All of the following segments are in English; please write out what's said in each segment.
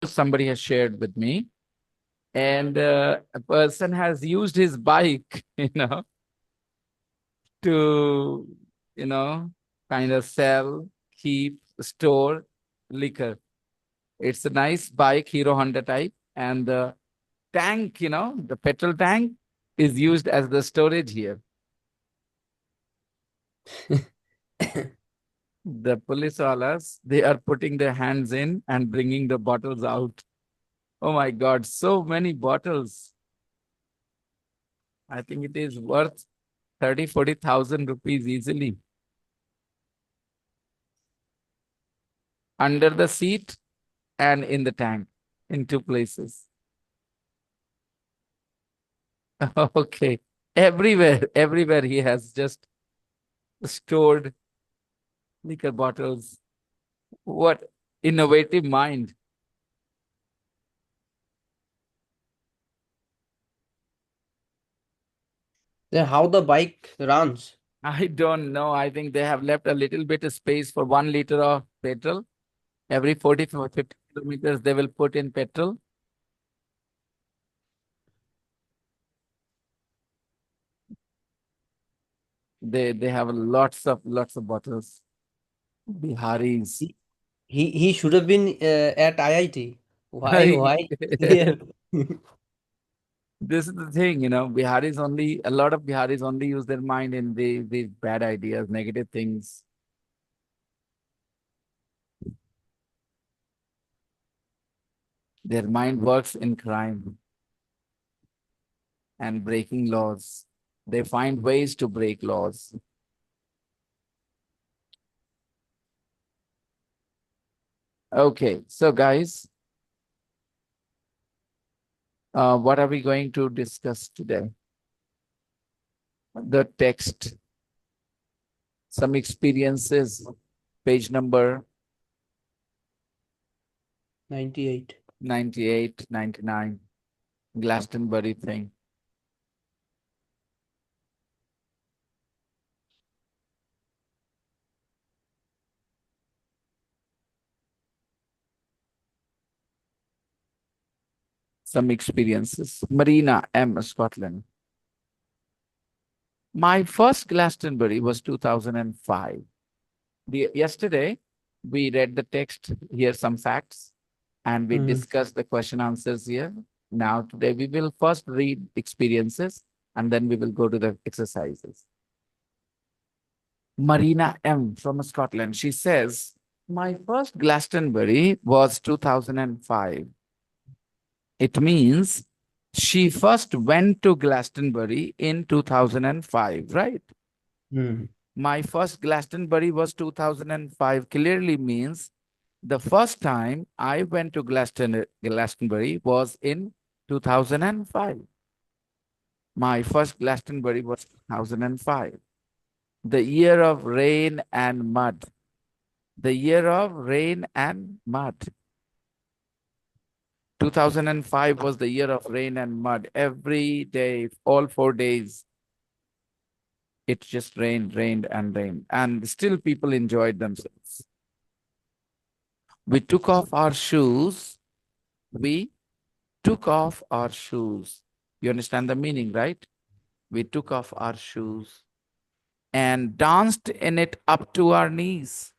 somebody has shared with me, and a person has used his bike, to, you know, kind of sell, keep, store liquor. It's a nice bike, Hero Honda type, and the tank, the petrol tank is used as the storage here. The police walas, they are putting their hands in and bringing the bottles out. Oh my God, so many bottles. I think it is worth 30,000-40,000 rupees easily. Under the seat and in the tank, in two places. Okay. Everywhere he has just stored liquor bottles. What innovative mind. Then how the bike runs? I don't know. I think they have left a little bit of space for 1 liter of petrol. Every 40 or 50 kilometers, they will put in petrol. They have lots of bottles. Biharis. He should have been at IIT. Why here? This is the thing, Biharis only, a lot of Biharis only use their mind in the bad ideas, negative things. Their mind works in crime and breaking laws. They find ways to break laws. Okay, so guys, what are we going to discuss today? The text, some experiences, page number 98. 98, 99, Glastonbury thing. Some experiences. Marina M, Scotland. My first Glastonbury was 2005. Yesterday, we read the text, here some facts, and we Mhm. discussed the question answers here. Now, today, we will first read experiences, and then we will go to the exercises. Marina M from Scotland, she says, my first Glastonbury was 2005. It means she first went to Glastonbury in 2005, right? Mhm. My first Glastonbury was 2005 clearly means the first time I went to Glastonbury was in 2005. My first Glastonbury was 2005. The year of rain and mud. The year of rain and mud. 2005 was the year of rain and mud. Every day, all 4 days, it just rained and rained. And still people enjoyed themselves. We took off our shoes. We took off our shoes. You understand the meaning, right? We took off our shoes and danced in it up to our knees.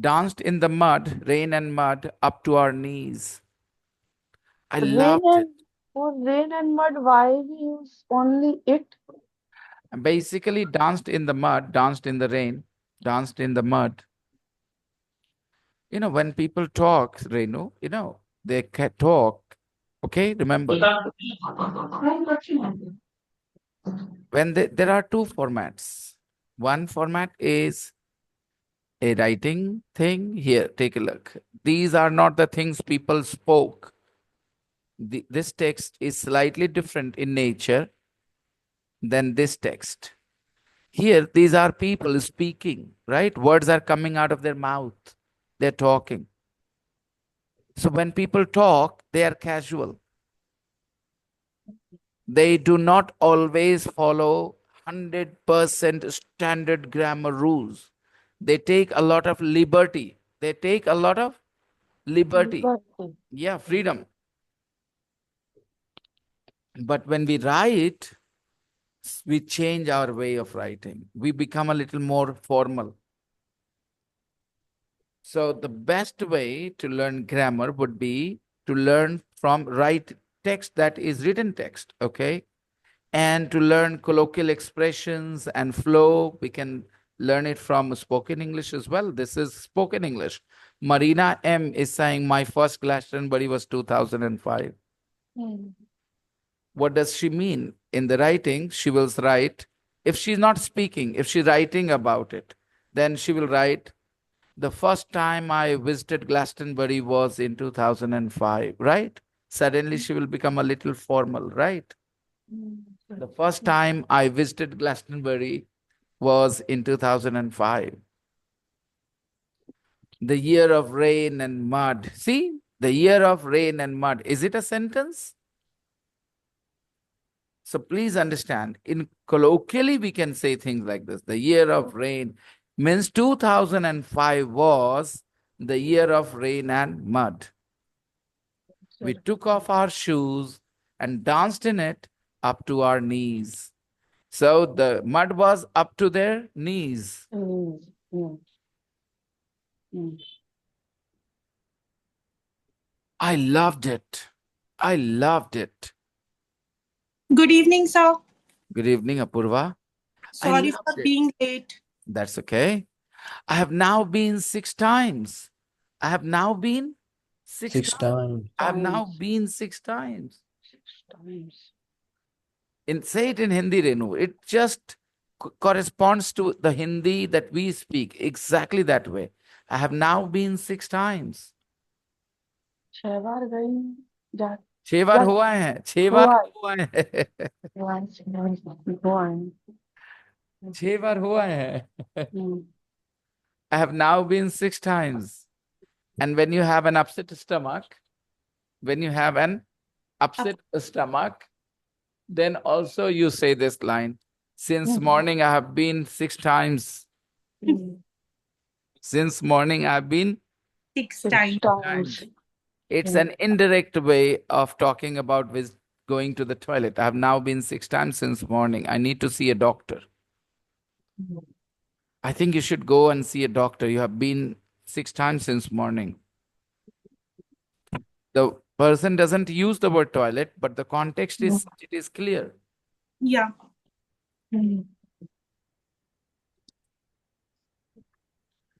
Danced in the mud, rain and mud, up to our knees. I Rain loved it. and for rain and mud, why we use only it? And basically danced in the mud, danced in the rain, danced in the mud. When people talk, Renu, they can talk. Okay, remember, when there are two formats. One format is a writing thing. Here, take a look. These are not the things people spoke. This text is slightly different in nature than this text. Here, these are people speaking, right? Words are coming out of their mouth. They're talking. So when people talk, they are casual. They do not always follow 100% standard grammar rules. They take a lot of liberty. They take a lot of liberty. Liberty. Yeah, freedom. But when we write, we change our way of writing. We become a little more formal. So the best way to learn grammar would be to learn from write text that is written text, okay? And to learn colloquial expressions and flow, we can learn it from spoken English as well. This is spoken English. Marina M is saying my first Glastonbury was 2005. Hmm. What does she mean? In the writing, she will write, if she's not speaking, if she's writing about it, then she will write, the first time I visited Glastonbury was in 2005, right? Suddenly she will become a little formal, right? Hmm. The first time I visited Glastonbury was in 2005. The year of rain and mud. See, the year of rain and mud. Is it a sentence? So please understand, in colloquially, we can say things like this. The year of rain means 2005 was the year of rain and mud. We took off our shoes and danced in it up to our knees. So the mud was up to their knees. Hmm. Hmm. Hmm. I loved it. I loved it. Good evening, sir. Good evening, Apurva. I Sorry loved for it. being late. That's okay. I have now been 6 times. I have now been six 6 times. times. I have now Times. been 6 times. 6 times. Say it in Hindi, Renu. It just corresponds to the Hindi that we speak. Exactly that way. I have now been 6 times. 6 बार गई जा 6 बार जा हुआ है. 6 बार हुआ हुआ है. हुआ है. 6 बार हुआ है. Hmm. I have now been 6 times. And when you have an upset stomach, when you have an upset stomach, then also you say this line. Since Hmm. morning I have been 6 times. Hmm. Since morning I have been 6 6 times. times. It's Hmm. an indirect way of talking about going to the toilet. I have now been 6 times since morning. I need to see a doctor. Hmm. I think you should go and see a doctor. You have been 6 times since morning. The person doesn't use the word toilet, but the context is it is clear. Yeah. Hmm.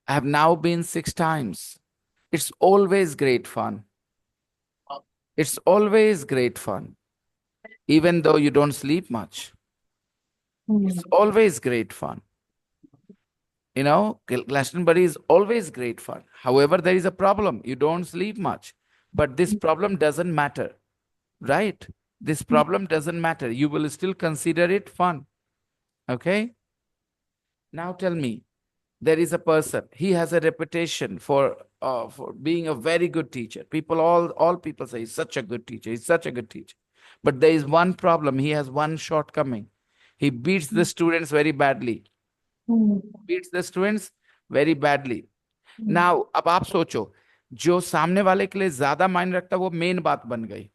I have now been 6 times. It's always great fun. It's always great fun. Even though you don't sleep much, Hmm. it's always great fun. You know, Glastonbury is always great fun. However, there is a problem. You don't sleep much. But this problem doesn't matter, right? This problem doesn't matter. You will still consider it fun. Okay? Now tell me, there is a person, he has a reputation for being a very good teacher. People, all people say he's such a good teacher, he's such a good teacher. But there is one problem, he has one shortcoming. He beats the students very badly. Hmm. Beats the students very badly. Hmm. Now, अब आप सोचो, जो सामने वाले के लिए ज्यादा मायने रखता है वो मेन बात बन गई.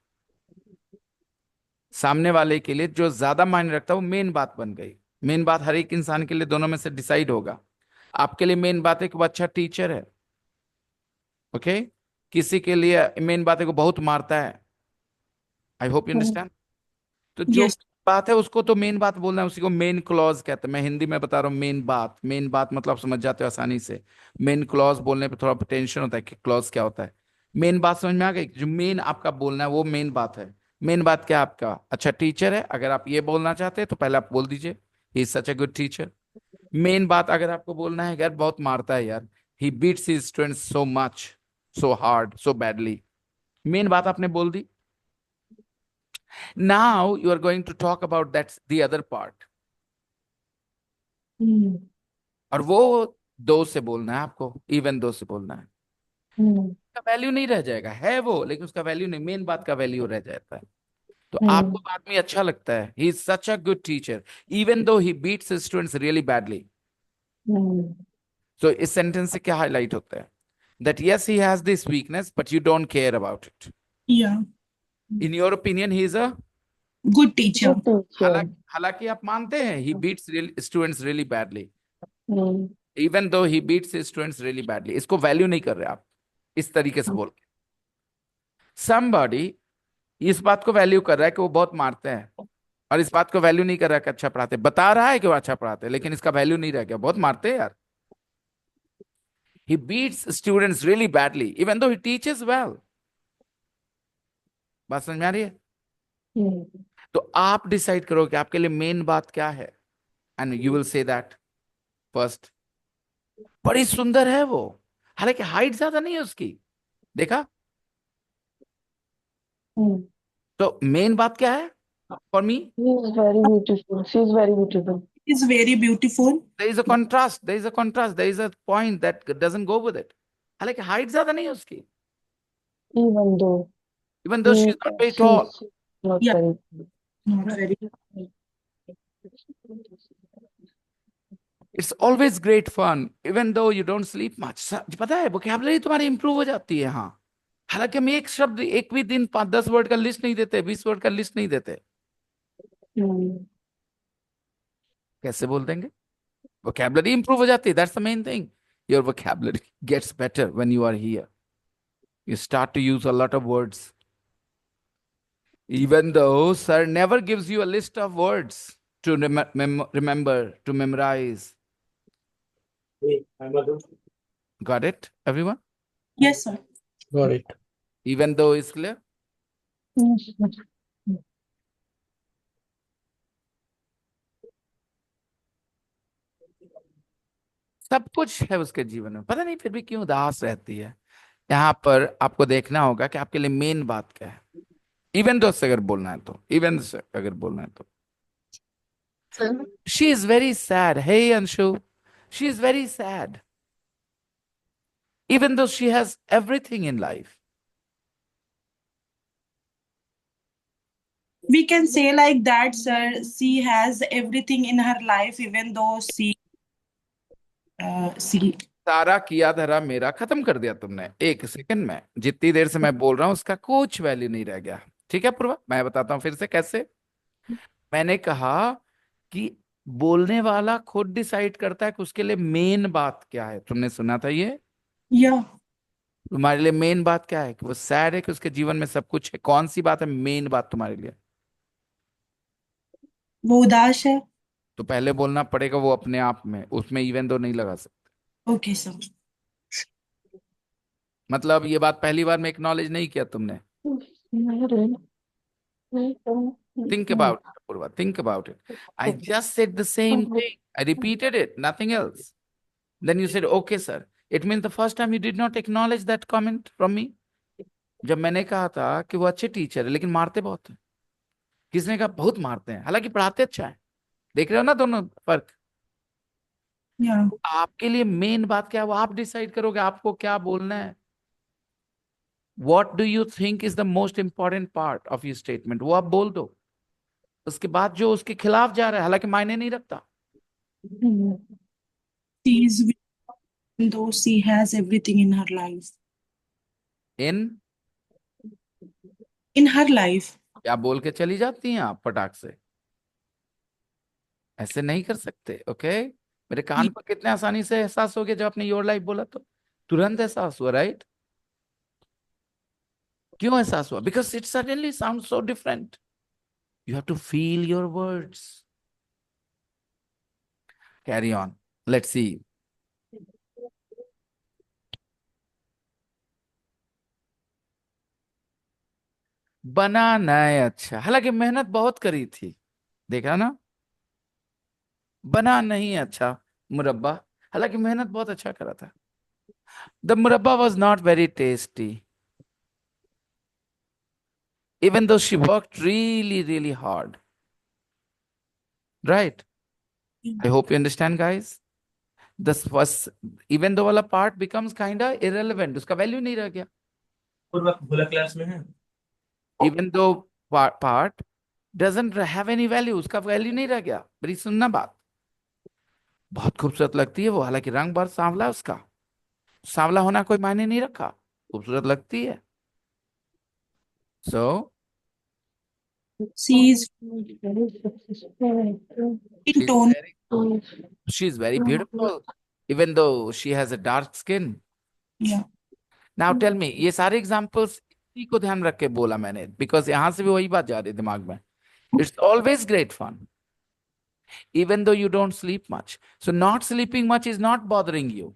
सामने वाले के लिए जो ज्यादा मायने रखता है वो मेन बात बन गई. मेन बात हर एक इंसान के लिए दोनों में से डिसाइड होगा. आपके लिए मेन बात है कि वो अच्छा टीचर है. ओके? किसी के लिए मेन बात है कि वो बहुत मारता है. I hope you understand. तो जो Yes. बात है उसको तो मेन बात बोलना है, उसी को मेन क्लॉज कहते हैं. मैं हिंदी में बता रहा हूँ मेन बात. मेन बात मतलब आप समझ जाते हो आसानी से. मेन क्लॉज बोलने पे थोड़ा टेंशन होता है कि क्लॉज क्या होता है. मेन बात समझ में आ गई. जो मेन आपका बोलना है वो मेन बात है. मेन बात क्या आपका? अच्छा टीचर है. अगर आप ये बोलना चाहते हैं तो पहले आप बोल दीजिए ही is such a good teacher. Main बात अगर आपको बोलना है यार बहुत मारता है यार, he beats his students so much, so hard, so badly. Main बात आपने बोल दी. Now you are going to talk about that's the other part. Hmm. और वो दो से बोलना है आपको, इवन दो से बोलना है. Hmm. उसका वैल्यू नहीं रह जाएगा, है वो, लेकिन उसका वैल्यू नहीं, मेन बात का वैल्यू रह जाता है. तो Hmm. आपको बाद में अच्छा लगता है he is such a good teacher even though he beats his students really badly. Hmm. तो इस सेंटेंस से क्या हाईलाइट होता है? that yes, he has this weakness, but you don't care about it. Yeah. In your opinion, he is a Good teacher. Good teacher. हालांकि आप मानते हैं he beats students really badly, Hmm. even though he beats his students really badly. इसको value नहीं कर रहे आप इस तरीके से बोल के. Somebody इस बात को वैल्यू कर रहा है कि वो बहुत मारते हैं, और इस बात को वैल्यू नहीं कर रहा है कि अच्छा पढ़ाते हैं. बता रहा है कि वो अच्छा पढ़ाते हैं, लेकिन इसका वैल्यू नहीं रह गया. बहुत मारते हैं यार. He beats students really badly, even though he teaches well. बात समझ में आ रही है? Hmm. तो आप डिसाइड करो कि आपके लिए मेन बात क्या है, and you will say that first. बड़ी सुंदर है वो, हालांकि हाइट ज्यादा नहीं है उसकी, देखा? Hmm. तो मेन बात क्या है for me? He is very beautiful. She is very beautiful. Is very beautiful. There is a contrast, there is a contrast, there is a point that doesn't go with it. हालांकि height ज्यादा नहीं है उसकी, Even though even though he, she's not very tall. she's not Yeah. very. Not very. It's always great fun, even though you don't sleep much. पता है vocabulary तुम्हारी improve हो जाती है. हाँ, हालांकि हम एक शब्द एक भी दिन 5-10 वर्ड का लिस्ट नहीं देते, 20 वर्ड का लिस्ट नहीं देते. Hmm. कैसे बोल देंगे? vocabulary improve हो जाती है. That's the main thing. Your vocabulary gets better when you are here. You start to use a lot of words. Even though sir never gives you a list of words to remember, to memorize. Got it, everyone? Yes, sir. Got it. Even though it's clear? सब कुछ है उसके जीवन में, पता नहीं फिर भी क्यों उदास रहती है. यहाँ पर आपको देखना होगा कि आपके लिए मेन बात क्या है. इवन दो से अगर बोलना है तो, इवन से अगर बोलना है तो. She is very sad. Hey Anshu, she is very sad. Even though she has everything in life. We can say like that, sir. She has everything in her life, even though she. सारा किया धरा मेरा खत्म कर दिया तुमने एक second में. जितनी देर से मैं बोल रहा हूं उसका कुछ वैल्यू नहीं रह गया. ठीक है पूर्वा, मैं बताता हूं फिर से कैसे. मैंने कहा कि बोलने वाला खुद डिसाइड करता है कि उसके लिए मेन बात क्या है. तुमने सुना था ये? Yeah. तुम्हारे लिए मेन बात क्या है? कि वो सैड है कि उसके जीवन में सब कुछ है. कौन सी बात है मेन बात तुम्हारे लिए? वो उदास है. तो पहले बोलना पड़ेगा वो अपने आप में, उसमें इवन दो नहीं लगा सकते. Okay, sir. मतलब ये बात पहली बार में एक्नॉलेज नहीं किया तुमने. Think about it, Purva. Think about it. I just said the same thing. I repeated it, nothing else. Then you said, okay, sir. It means the first time you did not acknowledge that comment from me. जब मैंने कहा था कि वो अच्छे teacher है लेकिन मारते बहुत हैं. किसने कहा बहुत मारते हैं, हालांकि पढ़ाते अच्छा है. देख रहे हो ना दोनों फर्क. Yeah. आपके लिए मेन बात क्या है वो आप डिसाइड करोगे आपको क्या बोलना है. What do you think is the most important part of your statement? वो आप बोल दो. उसके बाद जो उसके खिलाफ जा रहा है हालांकि मायने नहीं रखता. She is weak, even though she has everything in her life. In her life. क्या बोल के चली जाती हैं आप फटाक से? ऐसे नहीं कर सकते. ओके, मेरे कान पर कितने आसानी से एहसास हो गया जब आपने योर लाइफ बोला तो तुरंत एहसास हुआ, राइट? क्यों एहसास हुआ? Because it suddenly sound so different. You have to feel your words. Carry on, let's see. बना नहीं अच्छा, हालांकि मेहनत बहुत करी थी. देखा ना, बना नहीं अच्छा मुरब्बा, हालांकि मेहनत बहुत अच्छा करा था. द मुरब्बा was not very tasty, even though she worked really hard. Right? I hope you understand, guys. This was, even though wala part becomes kinda irrelevant. उसका वैल्यू नहीं रह गया. भोला क्लास में है. Even though part doesn't have any value, उसका value नहीं रह गया. बड़ी सुनना बात. बहुत खूबसूरत लगती है वो, हालांकि रंग बहुत सांवला है उसका. सांवला होना कोई मायने नहीं रखा, खूबसूरत लगती है. So C is very successful. in she's tone. very beautiful, even though she has a dark skin. Yeah. Now tell me, ये सारे एग्जाम्पल्स इसी को ध्यान रख के बोला मैंने, बिकॉज यहां से भी वही बात जा रही है दिमाग में. It's always great fun, even though you don't sleep much. So not sleeping much is not bothering you.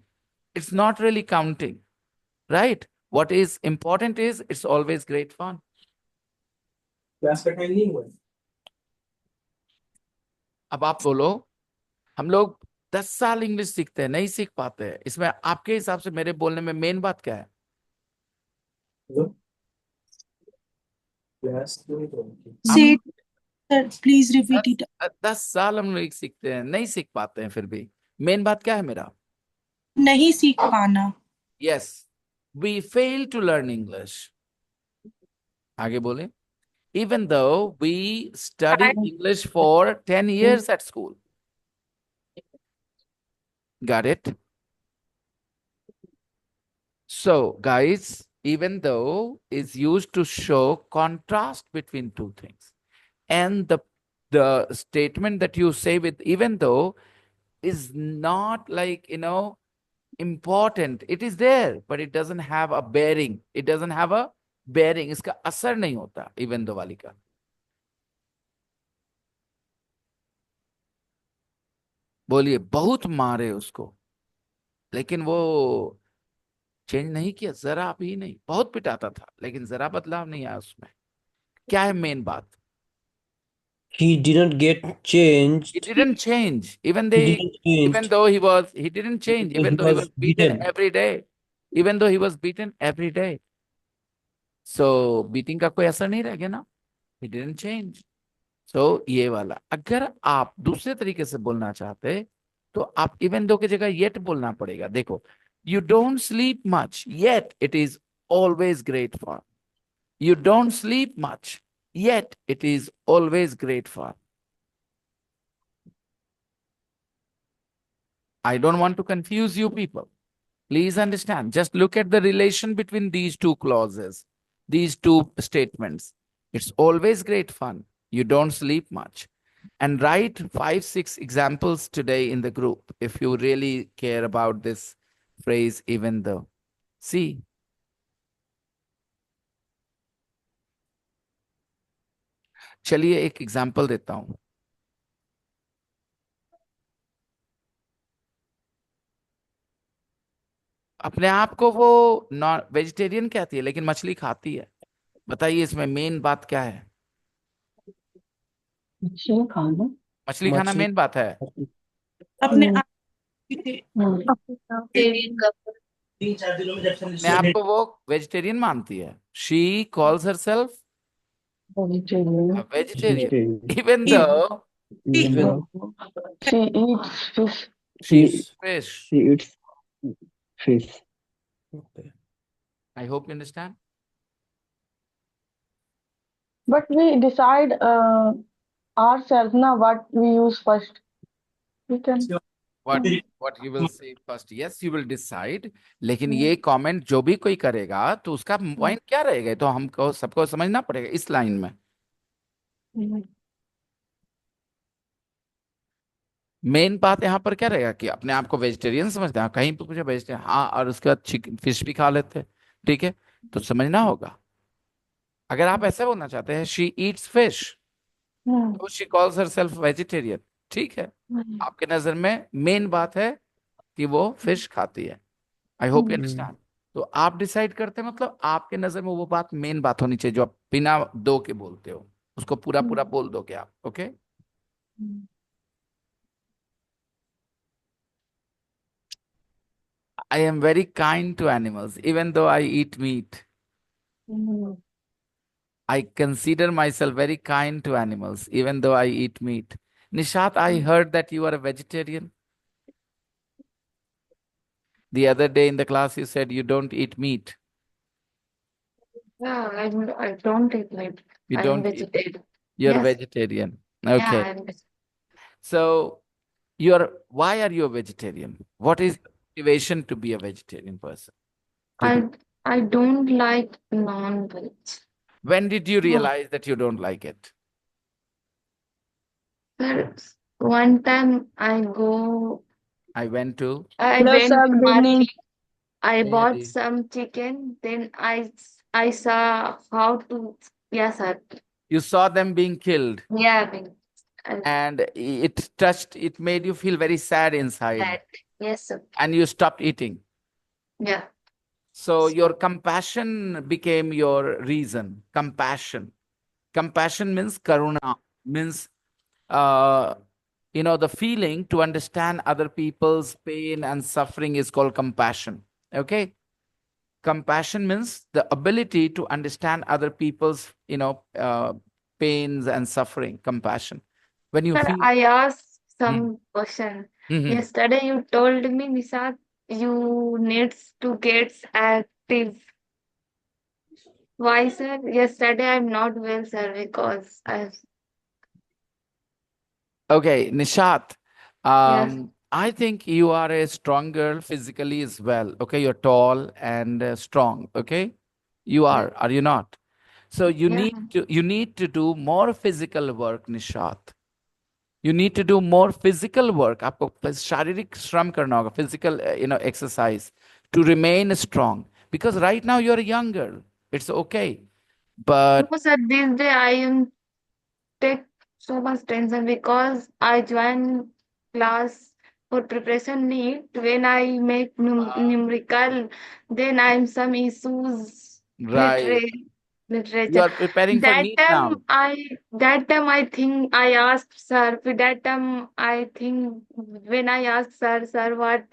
It's not really counting, right? What is important is it's always great fun. Class का time नहीं हुआ है? अब आप बोलो, हम लोग 10 साल इंग्लिश सीखते हैं, नहीं सीख पाते हैं. इसमें आपके हिसाब से मेरे बोलने में मेन बात क्या है? हेलो? क्लास क्यों नहीं होती? Say it, sir. Please repeat it. 10 साल हम लोग सीखते हैं, नहीं सीख पाते हैं. फिर भी मेन बात क्या है मेरा? नहीं सीख पाना. Yes, we fail to learn English. आगे बोले. Even though we studied English for 10 years at school. Got it? So, guys, even though is used to show contrast between two things. And the statement that you say with even though is not like, important. It is there, but it doesn't have a bearing. It doesn't have a bearing. इसका असर नहीं होता even though वाली का. बोलिए, बहुत मारे उसको, लेकिन वो चेंज नहीं किया, जरा भी नहीं. बहुत पिटाता था, लेकिन जरा बदलाव नहीं आया उसमें. क्या है मेन बात? He didn't get He changed. didn't change. He didn't Even change though he didn't change, because even he though he was was beaten beaten. every day. Even though he was beaten every day. So beating का कोई असर नहीं रह गया ना. He didn't change. So ये वाला, अगर आप दूसरे तरीके से बोलना चाहते तो आप इवन दो की जगह yet बोलना पड़ेगा. देखो, you don't sleep much, yet it is always great fun. You don't sleep much, yet it is always great fun. I don't want to confuse you people. Please understand. Just look at the relation between these two clauses, these two statements. It's always great fun. You don't sleep much. And write 5, 6 examples today in the group if you really care about this phrase, even though. See, चलिए एक example देता हूं. अपने आप को वो non vegetarian कहती है, लेकिन मछली खाती है. बताइए इसमें मेन बात क्या है? मछली खाना. मछली खाना मछली मेन बात है. अपने हम्म, आप के 3-4 दिनों में जब से अपने आप को वो वेजिटेरियन मानती है. She calls herself vegetarian. a vegetarian, vegetarian. even though Even She eats fish. she she eats fish. she eats fish. Okay. I hope you understand. But we decide ourselves now what we use first. We can. What you will say first? Yes, you will decide. लेकिन ये comment जो भी कोई करेगा तो उसका point क्या रहेगा, तो हमको सबको समझना पड़ेगा इस लाइन में. मेन बात यहाँ पर क्या रहेगा कि अपने आप को वेजिटेरियन समझते हैं. कहीं पे पूछे वेजिटेरियन, हाँ, और उसके बाद चिकन फिश भी खा लेते हैं. ठीक है, तो समझना होगा. अगर आप ऐसे बोलना चाहते हैं शी ईट्स फिश, तो शी कॉल्स हरसेल्फ वेजिटेरियन. ठीक है, आपके नजर में मेन बात है कि वो फिश खाती है. I hope you understand. तो आप डिसाइड करते हैं, मतलब आपके नजर में वो बात मेन बात होनी चाहिए जो आप बिना दो के बोलते हो, उसको पूरा पूरा बोल दोगे आप. Okay, I am very kind to animals, even though I eat meat. I consider myself very kind to animals, even though I eat meat. Nishat, I heard that you are a vegetarian. The other day in the class, you said you don't eat meat. Yeah, I don't eat meat. You I'm don't eat. vegetarian. You're Yes. vegetarian. Yeah, Okay. I'm So, why are you a vegetarian? What is motivation to be a vegetarian person? I don't like non-veg. When did you Oh. realize that you don't like it? Sir, one time I Went to. No, went sir, to good evening. market. I bought Really? some chicken. Then I saw how to. Yes, sir. You saw them being killed, Yeah, and it made you feel very sad inside, that. Yes, sir. and you stopped eating. Yeah. So your compassion became your reason. Compassion. Compassion means karuna, means the feeling to understand other people's pain and suffering is called compassion. Okay. Compassion means the ability to understand other people's, pains and suffering. Compassion. When you Sir, feel. I asked Hmm. some question. Mhm. Yesterday you told me, Nisha, you needs to get active. Why, sir? Yesterday I'm not well, sir, because Okay, Nishat, yes, I think you are a strong girl physically as well. Okay, you're tall and strong. Okay, you yeah, are you not? So yeah. you need to do more physical work, Nishat. You need to do more physical work. आपको शारीरिक श्रम करना होगा, physical, exercise to remain strong. Because right now you're a young girl. It's okay, but No, sir, this day I am take so much tension because I join class for preparation need. When I make numerical, then I'm some issues right, you literature. are preparing for NEET now. That time I think I asked sir. That time I think when I asked sir, what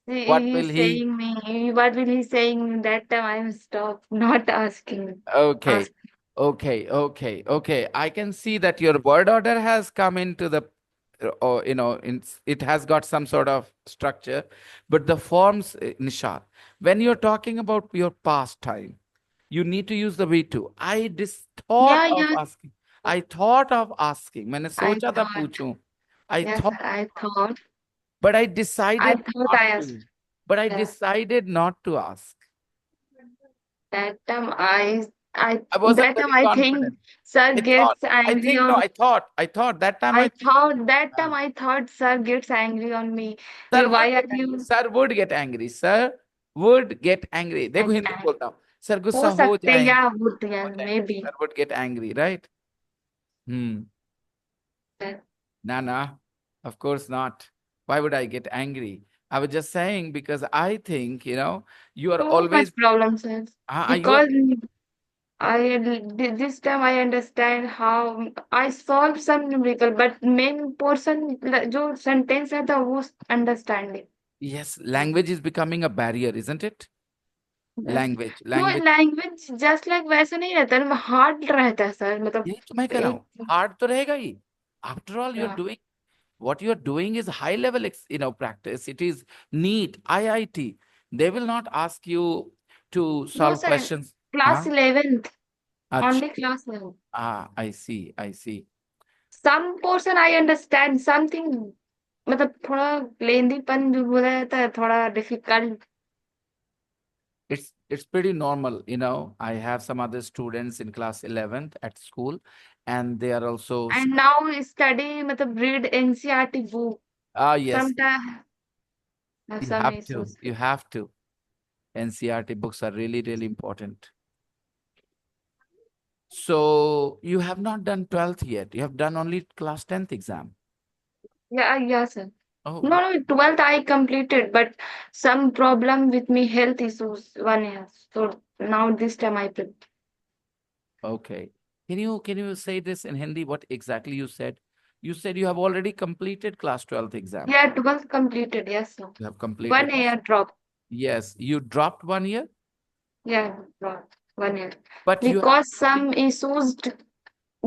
What he will is he? saying me, what will he saying? That time I'm stopped not asking. Okay, Ask. okay. I can see that your word order has come into the, or it has got some sort of structure, but the forms, Nishad, when you're talking about your past time, you need to use the V2. Yeah, yeah. I thought of asking. मैंने I सोचा था thought. पूछूं. I Yes, thought, sir, I thought. but I I decided thought not I asked. to. But I Yeah. decided not to ask. That time I wasn't that time very I think confident. sir I thought, gets angry no, on. I thought that time uh, I thought sir gets angry on me. sir Why would are get angry. you Sir would get angry. Sir would get angry. देखो at Hindi बोलता हूँ. Sir हो गुस्सा हो सकते जाएंगे. या would yeah हो जाएंगे. maybe Sir would get angry, right? Hmm. that Nah. Of course not. Why would I get angry? I was just saying because I think, you are too much always, problem sir you are, because this time I understand how I solve some numerical but main portion जो sentence है था वो understanding. yes, language is becoming a barrier, isn't it? Yes. Language, No, language. Language just like वैसे नहीं रहता है hard रहता है सर मतलब यही तो मैं कह रहा हूँ. एक Hard तो रहेगा ही. After all, you're yeah. doing what you're doing is high level, practice. It is NEET, IIT. They will not ask you to No solve sir, questions. class Huh? 11th, Ach, only class 11th. I see. Some portion I understand, something मतलब थोड़ा लेंदीपन जो बोला जाता है थोड़ा difficult. It's pretty normal. I have some other students in class 11th at school, and they are also and now study मतलब read NCERT book yes, sometime you some have to. issues. You have to. NCRT books are really, really important. So you have not done 12th yet. You have done only class 10th exam. Yeah, sir. Oh, No, 12th I completed, but some problem with me health issues 1 year. So now this time I prepare. okay. Can you say this in Hindi? What exactly you said? You said you have already completed class 12th exam. Yeah, 12th completed. Yes, sir. You have completed. 1 year drop. Yes, you dropped 1 year, Yeah, drop 1 year. but you have Because some issues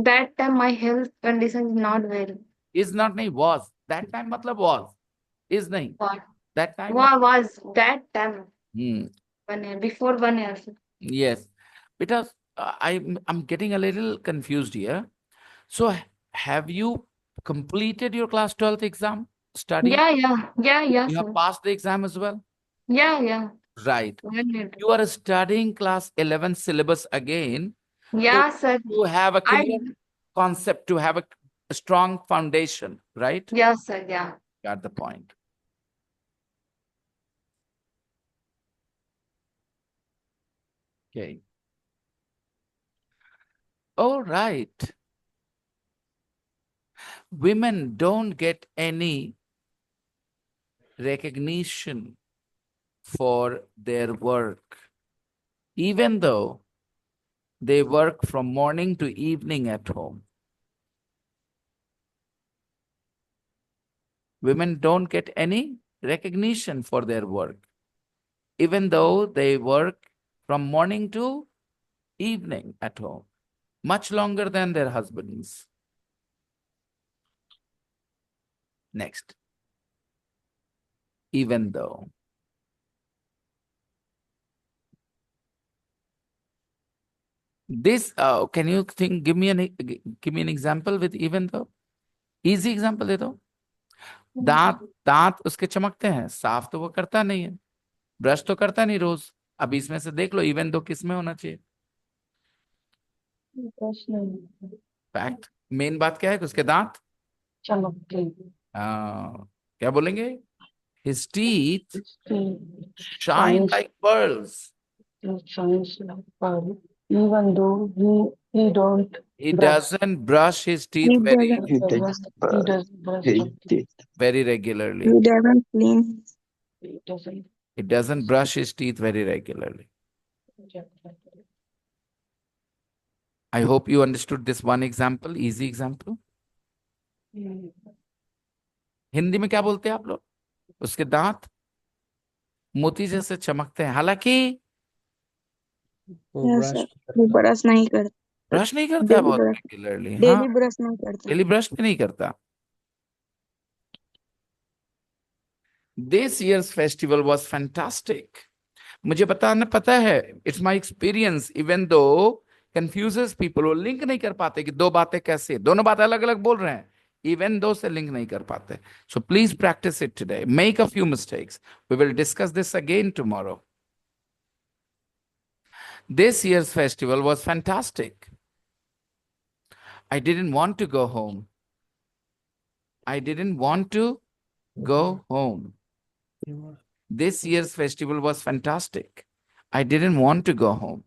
that time my health condition is not well. is not nahi was. That time matlab was. Is nahi. What? That time Was that time Hmm. 1 year before 1 year. Sir. Yes, because I'm getting a little confused here. So have you completed your class 12th exam? study? Yeah, You sir. have passed the exam as well? Yeah. Right. Well did. You are studying class 11 syllabus again Yeah, sir. to have a I clear concept, to have a strong foundation, right? Yeah, sir. Yeah. Got the point. Okay. All right. Women don't get any recognition for their work, even though they work from morning to evening at home. Women don't get any recognition for their work, even though they work from morning to evening at home, much longer than their husbands. Next. Even though. This, can you think, give me an example with even though? Easy example दे दो. दांत उसके चमकते हैं, साफ तो वो करता नहीं है, ब्रश तो करता नहीं रोज. अब इसमें से देख लो इवन दो किस में होना चाहिए. प्रश्न फैक्ट. मेन बात क्या है कि उसके दांत चमकते क्या बोलेंगे? His teeth shine shines like pearls. shines like pearl, even though he don't He brush. doesn't brush his teeth He very doesn't. He doesn't brush his teeth. very regularly. He doesn't clean. He doesn't. He doesn't brush his teeth very regularly. I hope you understood this one example, easy example. Hindi में क्या बोलते हैं आप लोग? उसके दांत मोती जैसे चमकते हैं, हालांकि वो Yes, ब्रश sir. वो ब्रश नहीं करता. ब्रश नहीं करता है डेली बहुत ब्रश रेगुलरली. हाँ, डेली ब्रश नहीं करता. डेली ब्रश भी नहीं करता. This year's festival was fantastic. मुझे पता है, it's my experience, even though confuses people. वो लिंक नहीं कर पाते कि दो बातें कैसे, दोनों बातें अलग अलग बोल रहे हैं, even though से लिंक नहीं कर पाते. So please practice it today. Make a few mistakes. We will discuss this again tomorrow. This year's festival was fantastic. I didn't want to go home. I didn't want to go home. This year's festival was fantastic. I didn't want to go home.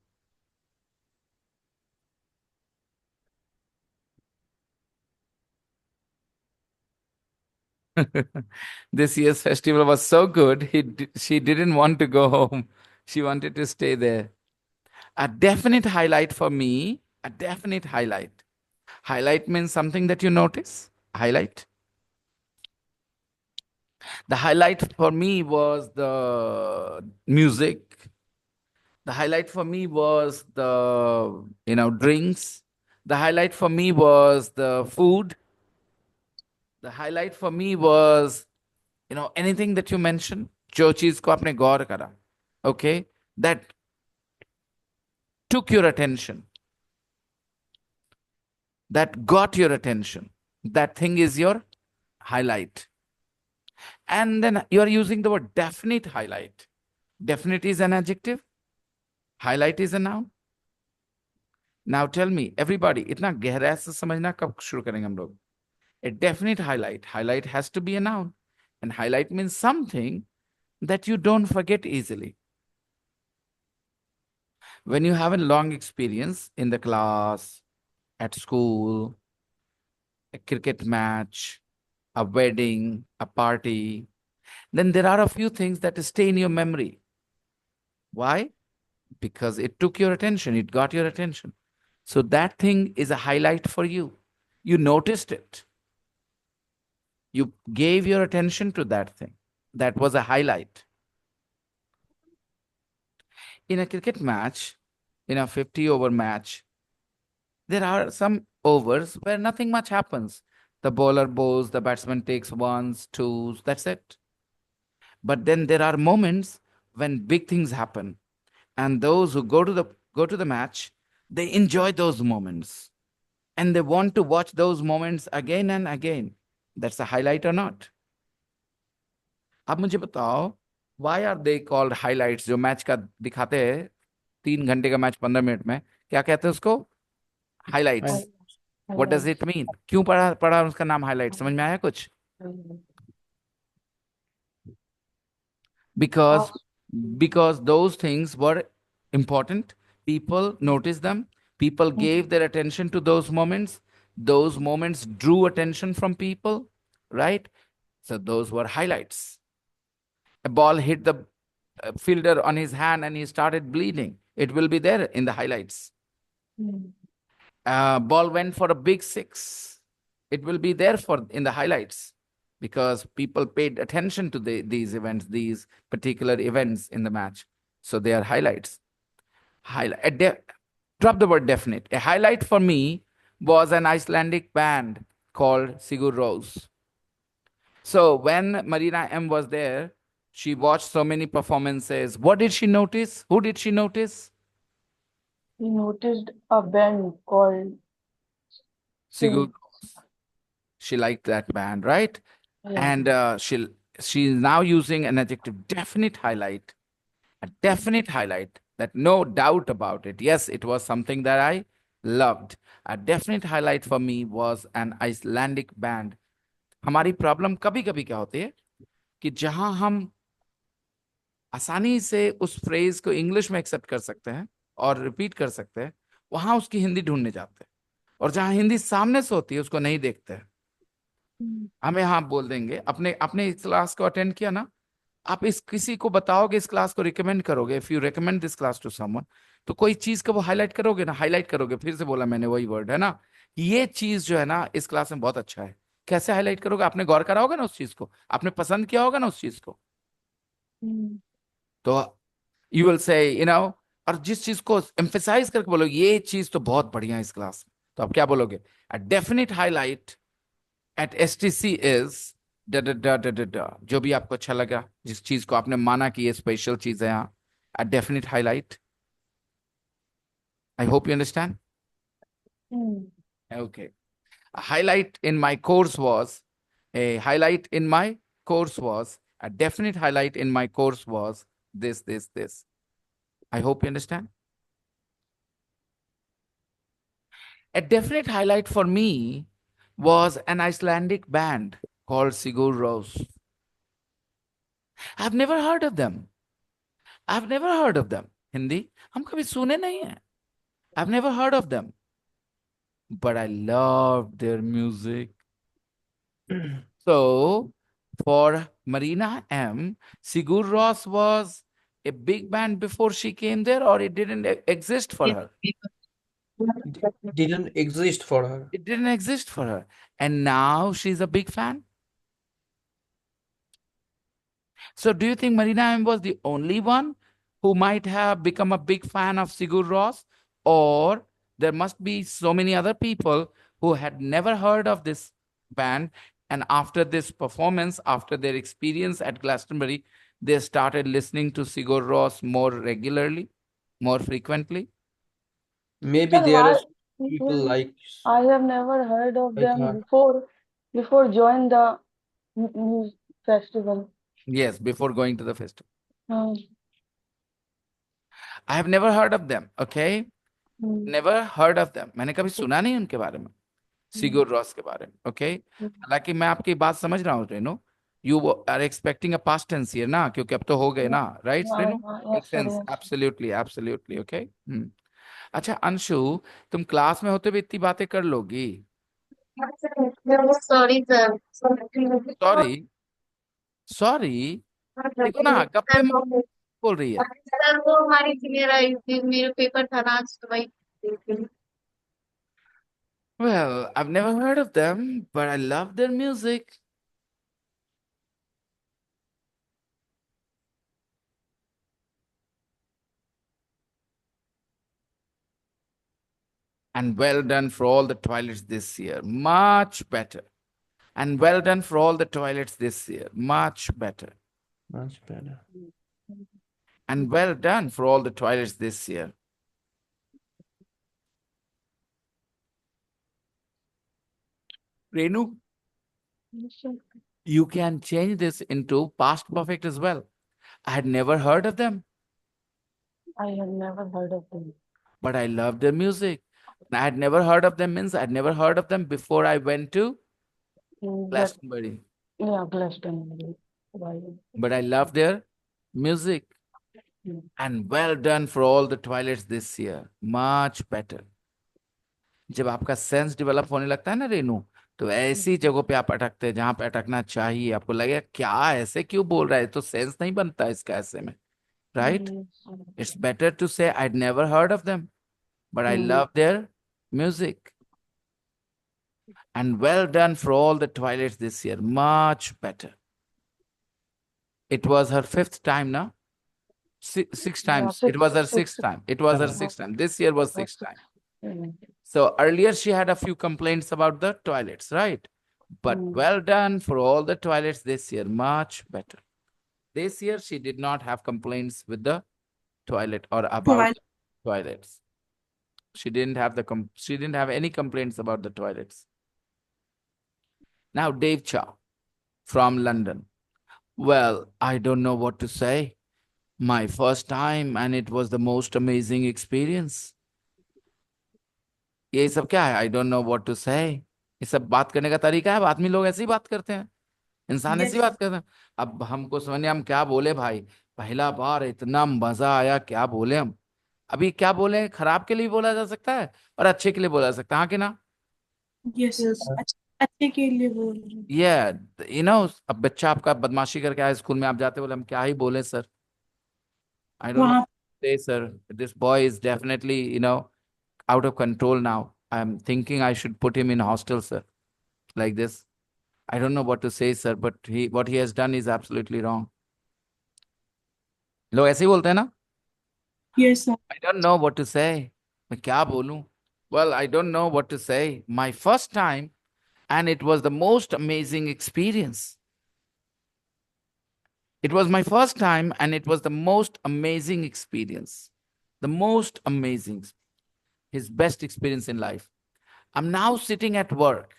This year's festival was so good, she didn't want to go home. She wanted to stay there. A definite highlight for me, a definite highlight. Highlight means something that you notice. Highlight. The highlight for me was the music. The highlight for me was the, drinks. The highlight for me was the food. The highlight for me was, anything that you mentioned, जो चीज को आपने गौर करा, okay, that took your attention, that got your attention, that thing is your highlight. And then you are using the word definite highlight. Definite is an adjective. Highlight is a noun. Now tell me, everybody, इतना गहरा से समझना कब शुरू करेंगे हम लोग? A definite highlight. Highlight has to be a noun. And highlight means something that you don't forget easily. When you have a long experience in the class, at school, a cricket match, a wedding, a party, then there are a few things that stay in your memory. Why? Because it took your attention, it got your attention. So that thing is a highlight for you. You noticed it. You gave your attention to that thing. That was a highlight. In a cricket match, in a 50-over match, there are some overs where nothing much happens. The bowler bowls, the batsman takes ones, twos, that's it. But then there are moments when big things happen. And those who go to the match, they enjoy those moments. And they want to watch those moments again and again. That's a highlight or not? अब मुझे बताओ, why are they called highlights? जो match का दिखाते हैं 3 घंटे का match 15 minute में, क्या कहते हैं उसको? Highlights. What does it mean? क्यों पढ़ा पढ़ा उसका नाम हाइलाइट? समझ में आया कुछ? Because those things were important. People noticed them. People gave their attention to those moments. Those moments drew attention from people, right? So those were highlights. A ball hit the fielder on his hand and he started bleeding. It will be there in the highlights. Ball went for a big six. It will be there in the highlights, because people paid attention to these events, these particular events in the match. So they are highlights. Drop the word definite. A highlight for me was an Icelandic band called Sigur Rós. So when Marina M was there, she watched so many performances. What did she notice? Who did she notice? He noticed a band called Sigur Rós. She liked that band, right? Yeah. And she's now using an adjective, definite highlight. A definite highlight, that no doubt about it. Yes, it was something that I loved. A definite highlight for me was an Icelandic band. हमारी problem कभी कभी क्या होती है कि जहां हम आसानी से उस फ्रेज को इंग्लिश में एक्सेप्ट कर सकते हैं और रिपीट कर सकते हैं, वहां उसकी हिंदी ढूंढने जाते हैं, और जहां हिंदी सामने से होती है उसको नहीं देखते हैं. हमें हाँ बोल देंगे. अपने अपने इस क्लास को अटेंड किया ना, आप इस किसी को बताओगे, इस क्लास को रिकमेंड करोगे, if you recommend this class to someone, तो कोई चीज को वो हाईलाइट करोगे ना, हाईलाइट करोगे. फिर से बोला मैंने वही वर्ड है ना, ये चीज जो है ना इस क्लास में बहुत अच्छा है. कैसे हाईलाइट करोगे? आपने गौर करा होगा ना उस चीज को, आपने पसंद किया होगा ना उस चीज को, तो यू विल से और जिस चीज को एम्फेसाइज करके बोलोगे ये चीज तो बहुत बढ़िया है इस क्लास में, तो आप क्या बोलोगे? A definite highlight at STC is जो भी आपको अच्छा लगा, जिस चीज को आपने माना कि ये स्पेशल चीज है, यहाँ अ definite highlight. I hope you understand. Okay. A highlight in my course was a definite highlight in my course was this. I hope you understand. A definite highlight for me was an Icelandic band called Sigur Rós. I've never heard of them. Hindi, हम कभी सुने नहीं हैं. I've never heard of them. But I loved their music. So, for Marina M, Sigur Rós was a big band before she came there, or it didn't exist for her? Didn't exist for her. It didn't exist for her. And now she's a big fan? So do you think Marina M was the only one who might have become a big fan of Sigur Rós? Or there must be so many other people who had never heard of this band, and after this performance, after their experience at Glastonbury, they started listening to Sigur Rós more regularly, more frequently? Maybe Sir, there are why? people like I have never heard of like them her. before join the music festival. Yes, before going to the festival. Uh, I have never heard of them, okay? mm, Never heard of them. मैंने कभी सुना नहीं उनके बारे में, सिगुर Ross के बारे में, okay? हालांकि मैं आपकी बात समझ रहा हूँ Renu. You are expecting a past tense here ना, क्योंकि अब तो हो गए ना, right Renu? yes, Makes sir, sense. yes. Absolutely, okay? अच्छा अंशु, तुम क्लास में होते हुए इतनी बातें कर लोगी? Sorry, sir. सॉरी देखो ना, गप्पे में बोल रही है. सर वो हमारी सीनियर आई थी, मेरा पेपर था ना आज, तो वही. Well, I've never heard of them, but I love their music. And well done for all the toilets this year. Much better. And well done for all the toilets this year. Much better. Much better. And well done for all the toilets this year. Renu, Yes, sir. You can change this into past perfect as well. I had never heard of them, I have never heard of them. but I love their music. And I had never heard of them means I had never heard of them before I went to But Glastonbury. yeah, Glastonbury. Right. But I love their music. Mm. And well done for all the toilets this year. Much better. जब आपका sense develop होने लगता है ना रेनू, तो ऐसी जगहों पे आप अटकते हैं जहां पे अटकना चाहिए. आपको लगेगा क्या ऐसे क्यों बोल रहा है, तो सेंस नहीं बनता इसका ऐसे में, right? Yes. It's better to say I'd never heard of them, but I Mm. love their music. And well done for all the toilets this year. Much better. It was her fifth time now. Six Yeah, times. It was her six. sixth time. It was her Uh-huh. sixth time. This year was sixth time. Mm. So earlier she had a few complaints about the toilets, right? But Mm. well done for all the toilets this year. Much better. This year she did not have complaints with the toilet or about Toilet. toilets. She didn't have she didn't have any complaints about the toilets. Now Dave Chow from London. Well, I don't know what to say. My first time and it was the most amazing experience. ये सब क्या है? I don't know what to say. ये सब बात करने का तरीका है. आदमी लोग ऐसे ही बात करते हैं. इंसान ऐसी Yes. बात करते हैं. अब हमको समझ नहीं, हम क्या बोले भाई. पहला बार इतना मजा आया, क्या बोले हम. अभी क्या बोले, खराब के लिए बोला जा सकता है और अच्छे के लिए बोला जा सकता है, हाँ कि ना? Yes. Yes. अच्छे के लिए बोल रही हूँ. ये अब बच्चा आपका बदमाशी करके आया स्कूल में, आप जाते बोले हम क्या ही बोले सर. आई डोंट नो वहाँ say sir, this boy is definitely out of control now. I'm thinking I should put him in hostel, sir, like this. I don't know what to say, sir, but what he has done is absolutely wrong. लोग ऐसे ही बोलते हैं ना. Yes, sir. I don't know what to say. मैं क्या बोलूं? Well, I don't know what to say. My first time, and it was the most amazing experience. It was my first time, and it was the most amazing experience. The most amazing, his best experience in life. I'm now sitting at work.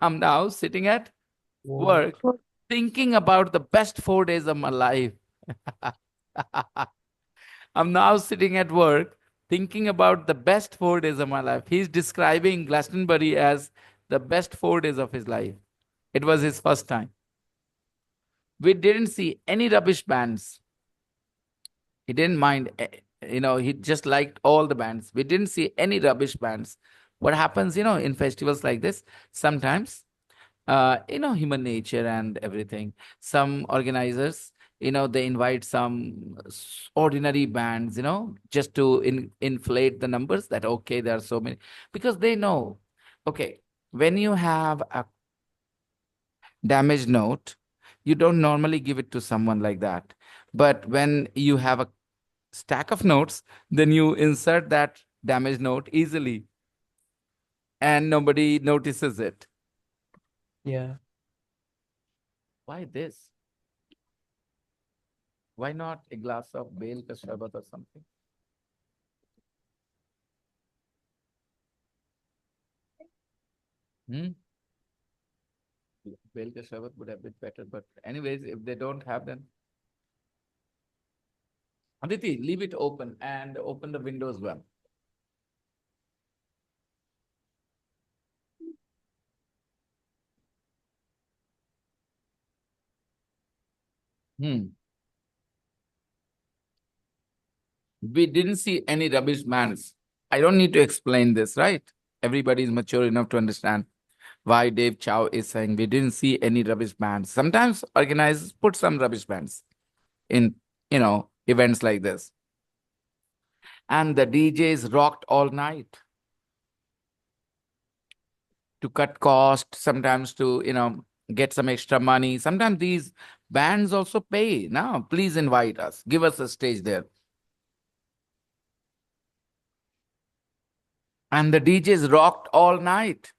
I'm now sitting at work, thinking about the best 4 days of my life. I'm now sitting at work, thinking about the best 4 days of my life. He's describing Glastonbury as the best 4 days of his life. It was his first time. We didn't see any rubbish bands. He didn't mind, he just liked all the bands. We didn't see any rubbish bands. What happens, in festivals like this, sometimes, human nature and everything, some organizers, they invite some ordinary bands, just to inflate the numbers that, okay, there are so many, because they know, okay, when you have a damaged note, you don't normally give it to someone like that. But when you have a stack of notes, then you insert that damaged note easily and nobody notices it. Yeah. Why this? Why not a glass of Bel ka sharbat or something? Bel ka sharbat would have been better, but anyways, if they don't have, then Aditi, leave it open and open the window as well. We didn't see any rubbish bands. I don't need to explain this, right? Everybody is mature enough to understand why Dave Chow is saying we didn't see any rubbish bands. Sometimes organizers put some rubbish bands in, events like this. And the DJs rocked all night to cut cost, sometimes to, get some extra money. Sometimes these bands also pay. Now, please invite us. Give us a stage there. And the DJs rocked all night.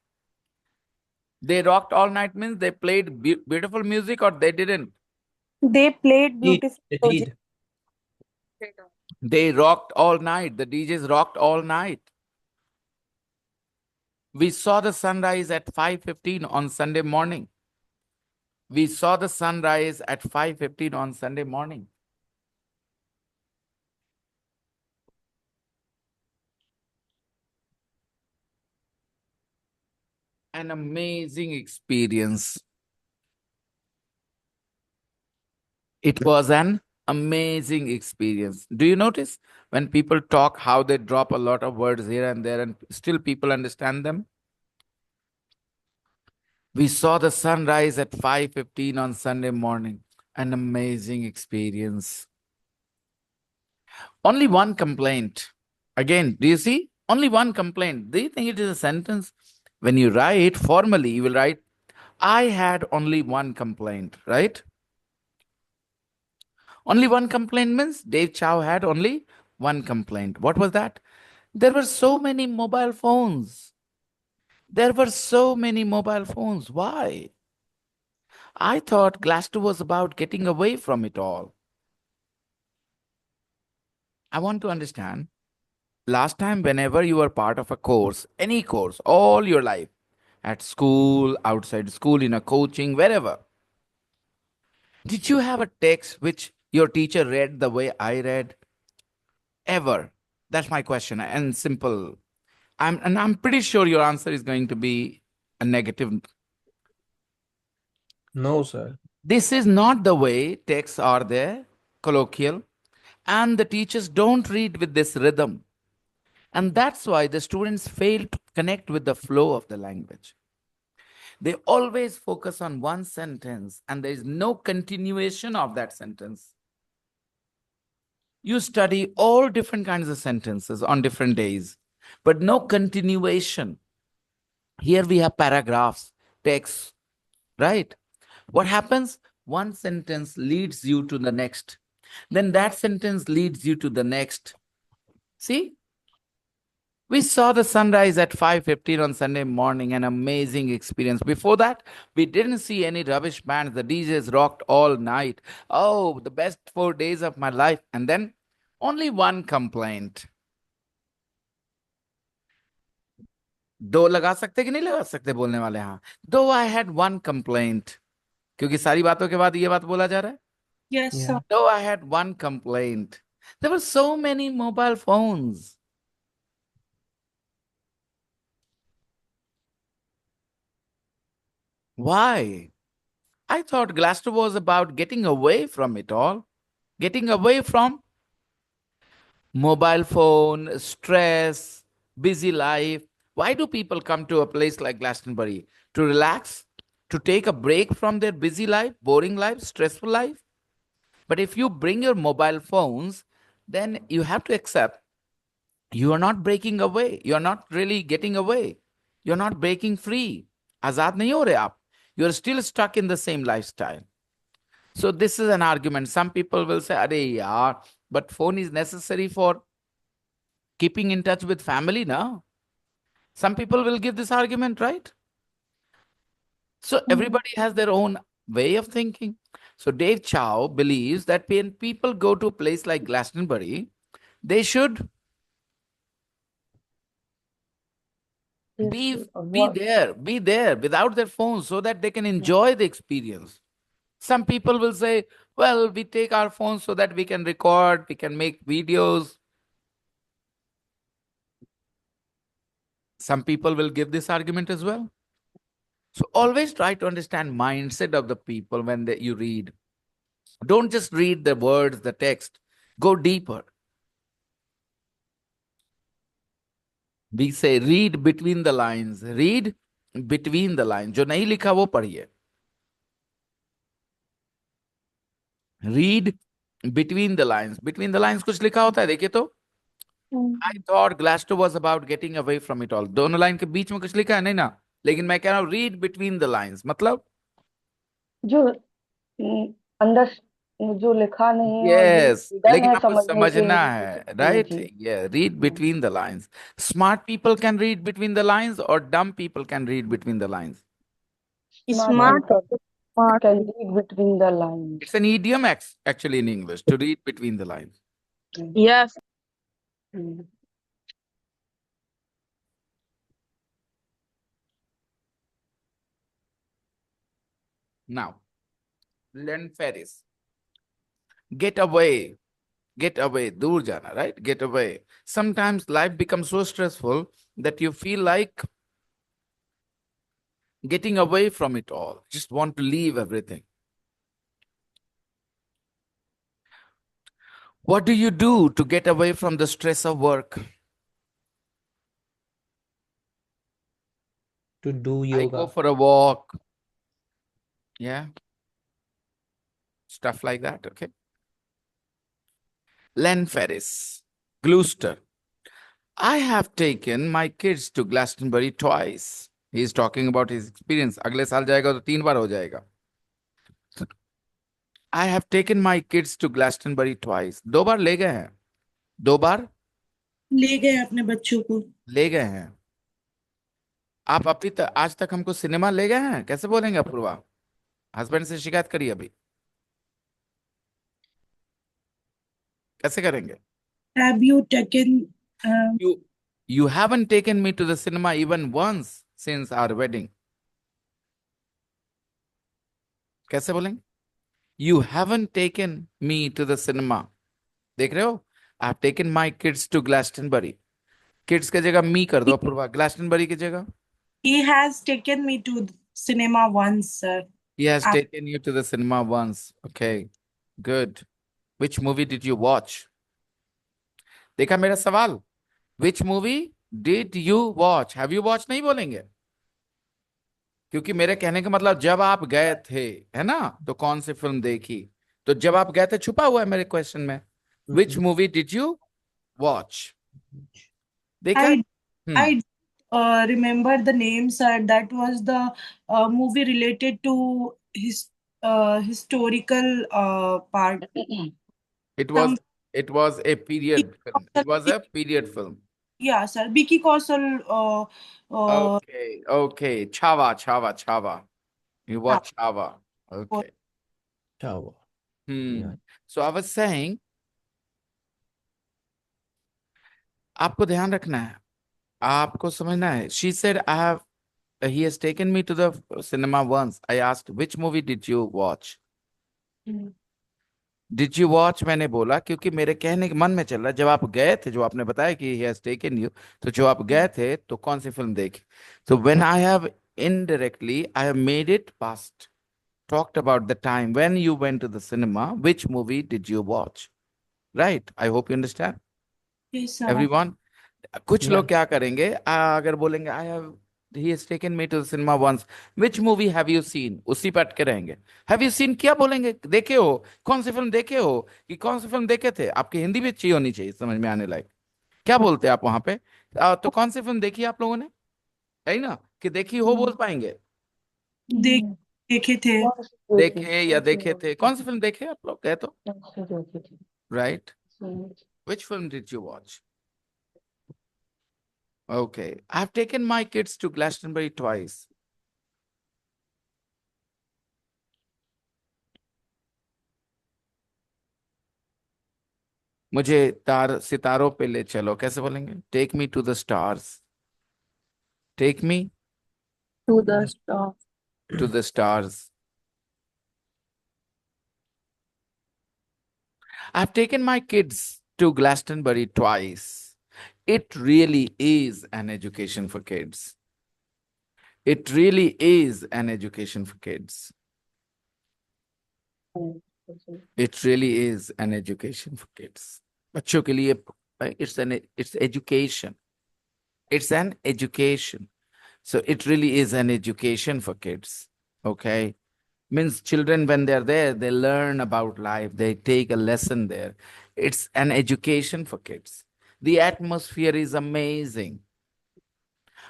They rocked all night means they played beautiful music or they didn't. They played beautiful They music. did. They rocked all night. The DJs rocked all night. We saw the sunrise at 5:15 on Sunday morning. We saw the sunrise at 5:15 on Sunday morning. An amazing experience. It was an amazing experience. Do you notice when people talk how they drop a lot of words here and there and still people understand them? We saw the sunrise at 5:15 on Sunday morning. An amazing experience. Only one complaint. Again, do you see? Only one complaint. Do you think it is a sentence? When you write formally, you will write, I had only one complaint, right? Only one complaint means Dave Chow had only one complaint. What was that? There were so many mobile phones. There were so many mobile phones. Why? I thought Glass2 was about getting away from it all. I want to understand. Last time, whenever you were part of a course, any course, all your life, at school, outside school, in a coaching, wherever, did you have a text which your teacher read the way I read? Ever? That's my question. And simple. I'm pretty sure your answer is going to be a negative. No, sir. This is not the way texts are there, colloquial, and the teachers don't read with this rhythm. And that's why the students fail to connect with the flow of the language. They always focus on one sentence and there is no continuation of that sentence. You study all different kinds of sentences on different days, but no continuation. Here we have paragraphs, texts, right? What happens? One sentence leads you to the next. Then that sentence leads you to the next. See? We saw the sunrise at 5:15 on Sunday morning, an amazing experience. Before that, we didn't see any rubbish bands. The DJs rocked all night. Oh, the best 4 days of my life. And then only one complaint. दो लगा सकते कि नहीं लगा सकते बोलने वाले? हाँ. Though I had one complaint. क्योंकि सारी बातों के बाद ये बात बोला जा रहा है. Yes, Yeah. sir. Though I had one complaint. There were so many mobile phones. Why? I thought Glassdoor was about getting away from it all, getting away from mobile phone, stress, busy life. Why do people come to a place like Glastonbury? To relax? To take a break from their busy life, boring life, stressful life? But if you bring your mobile phones, then you have to accept you are not breaking away. You are not really getting away. You're not breaking free. Azad nahi ho rahe aap. You're still stuck in the same lifestyle. So this is an argument. Some people will say, "Arey yaar, but phone is necessary for keeping in touch with family, na?" Some people will give this argument, right? So everybody has their own way of thinking. So Dave Chow believes that when people go to a place like Glastonbury, they should Yes, be there without their phones so that they can enjoy the experience. Some people will say, well, we take our phones so that we can record, we can make videos. Some people will give this argument as well. So always try to understand mindset of the people when you read. Don't just read the words, the text. Go deeper. We say read between the lines. Read between the lines. जो नहीं लिखा वो पढ़िए. Read between the lines. Between the lines कुछ लिखा होता है देखिए तो. I thought Glassdoor was about getting away from it all. दोनों लाइन के बीच में कुछ लिखा है नहीं ना. लेकिन मैं कह रहा हूँ read between the lines. मतलब जो अंदर जो लिखा नहीं है और जो yes, hidden लेकिन है आपको समझने के समझना लिए है, जी right? Ji Yeah, read between the lines. Smart people can read between the lines, or dumb people can read between the lines. smart people can read between the lines. It's an idiom actually in English to read between the lines. Yes. Mm. Now, Len Ferris. Get away. Get away. Dur jana, right? Get away. Sometimes life becomes so stressful that you feel like getting away from it all. Just want to leave everything. What do you do to get away from the stress of work? To do I go yoga. for a walk. Yeah. Stuff like that. Okay. Len Ferris. Gloucester. I have taken my kids to Glastonbury twice. He is talking about his experience. अगले साल जाएगा तो 3 बार हो जाएगा. I have taken my kids to Glastonbury twice. 2 बार ले गए हैं. 2 बार ले गए अपने बच्चों को. ले गए हैं. आप आज तक हमको सिनेमा ले गए हैं? कैसे बोलेंगे अपूर्वा? हस्बैंड से शिकायत करिए अभी. कैसे करेंगे? Have you taken You haven't taken me to the cinema even once since our wedding. कैसे बोलेंगे? You haven't taken me to the cinema. देख रहे हो? I have taken my kids to Glastonbury. Kids के जगह me कर दो Apoorva. Glastonbury की जगह. He has taken me to cinema once, sir. He has Ah. taken you to the cinema once. Okay, good. Which movie did you watch? देखा मेरा सवाल? Which movie did you watch? Have you watched नहीं बोलेंगे. क्योंकि मेरे कहने का मतलब जब आप गए थे, है ना, तो कौन सी फिल्म देखी. तो जब आप गए थे छुपा हुआ है मेरे क्वेश्चन में. Which movie did you watch? देखा? I remember the name, sir. That was the movie related to his historical part. It was a period film. It was a period film. Yeah, sir. Vicky Kaushal. Okay. Chava. You watch Chava. Okay. Chava. Yeah. So I was saying, आपको ध्यान रखना है, आपको समझना है. She said, he has taken me to the cinema once. I asked, which movie did you watch? Did you watch? मैंने बोला क्योंकि मेरे कहने के मन में चल रहा है, जब आप गए थे, जो आपने बताया कि he has taken you, तो जो आप गए थे तो कौन सी फिल्म देखी. So when I have indirectly, I have made it past, talked about the time when you went to the cinema, which movie did you watch? Right? I hope you understand. Yes, sir. Everyone. कुछ लोग क्या करेंगे, अगर बोलेंगे he has taken me to the cinema once, which movie have you seen, उसी पे अटके रहेंगे. Have you seen क्या बोलेंगे, देखे हो, कौन सी फिल्म देखे हो, कि कौन सी फिल्म देखे थे. आपकी हिंदी भी अच्छी होनी चाहिए, समझ में आने लायक. क्या बोलते हैं आप वहां पे, तो कौन सी फिल्म देखी आप लोगों ने, है ना, कि देखी हो बोल पाएंगे. देखे थे. देखे या देखे थे, कौन सी फिल्म देखे आप लोग, कहे तो. Right? Which film did you watch? Okay. I've taken my kids to Glastonbury twice. मुझे सितारों पे ले चलो. कैसे बोलेंगे? Take me to the stars. Take me To the stars. to the stars. I've taken my kids to Glastonbury twice. It really is an education for kids. It really is an education for kids. It really is an education for kids. बच्चों के लिए it's education. It's an education. So it really is an education for kids. Okay. Means children, when they're there, they learn about life. They take a lesson there. It's an education for kids. The atmosphere is amazing.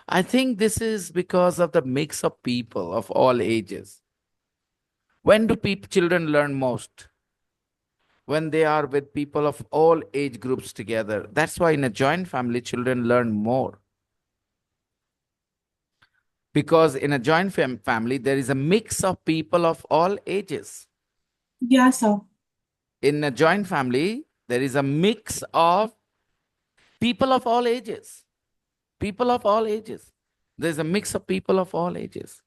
I think this is because of the mix of people of all ages. When do children learn most? When they are with people of all age groups together. That's why in a joint family, children learn more. Because in a joint family, there is a mix of people of all ages. Yeah, sir. In a joint family, there is a mix of people of all ages. People of all ages. There's a mix of people of all ages.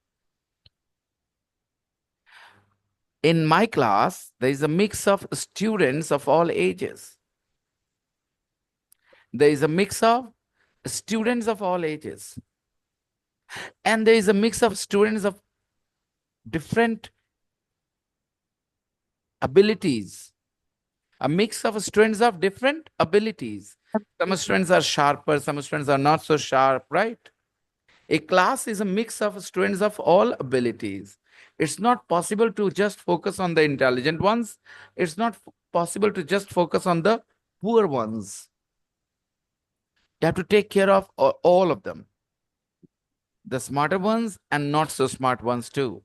In my class, there is a mix of students of all ages. There is a mix of students of all ages. And there is a mix of students of different abilities. A mix of students of different abilities. Some students are sharper, some students are not so sharp, right? A class is a mix of students of all abilities. It's not possible to just focus on the intelligent ones. It's not possible to just focus on the poor ones. You have to take care of all of them. The smarter ones and not so smart ones too.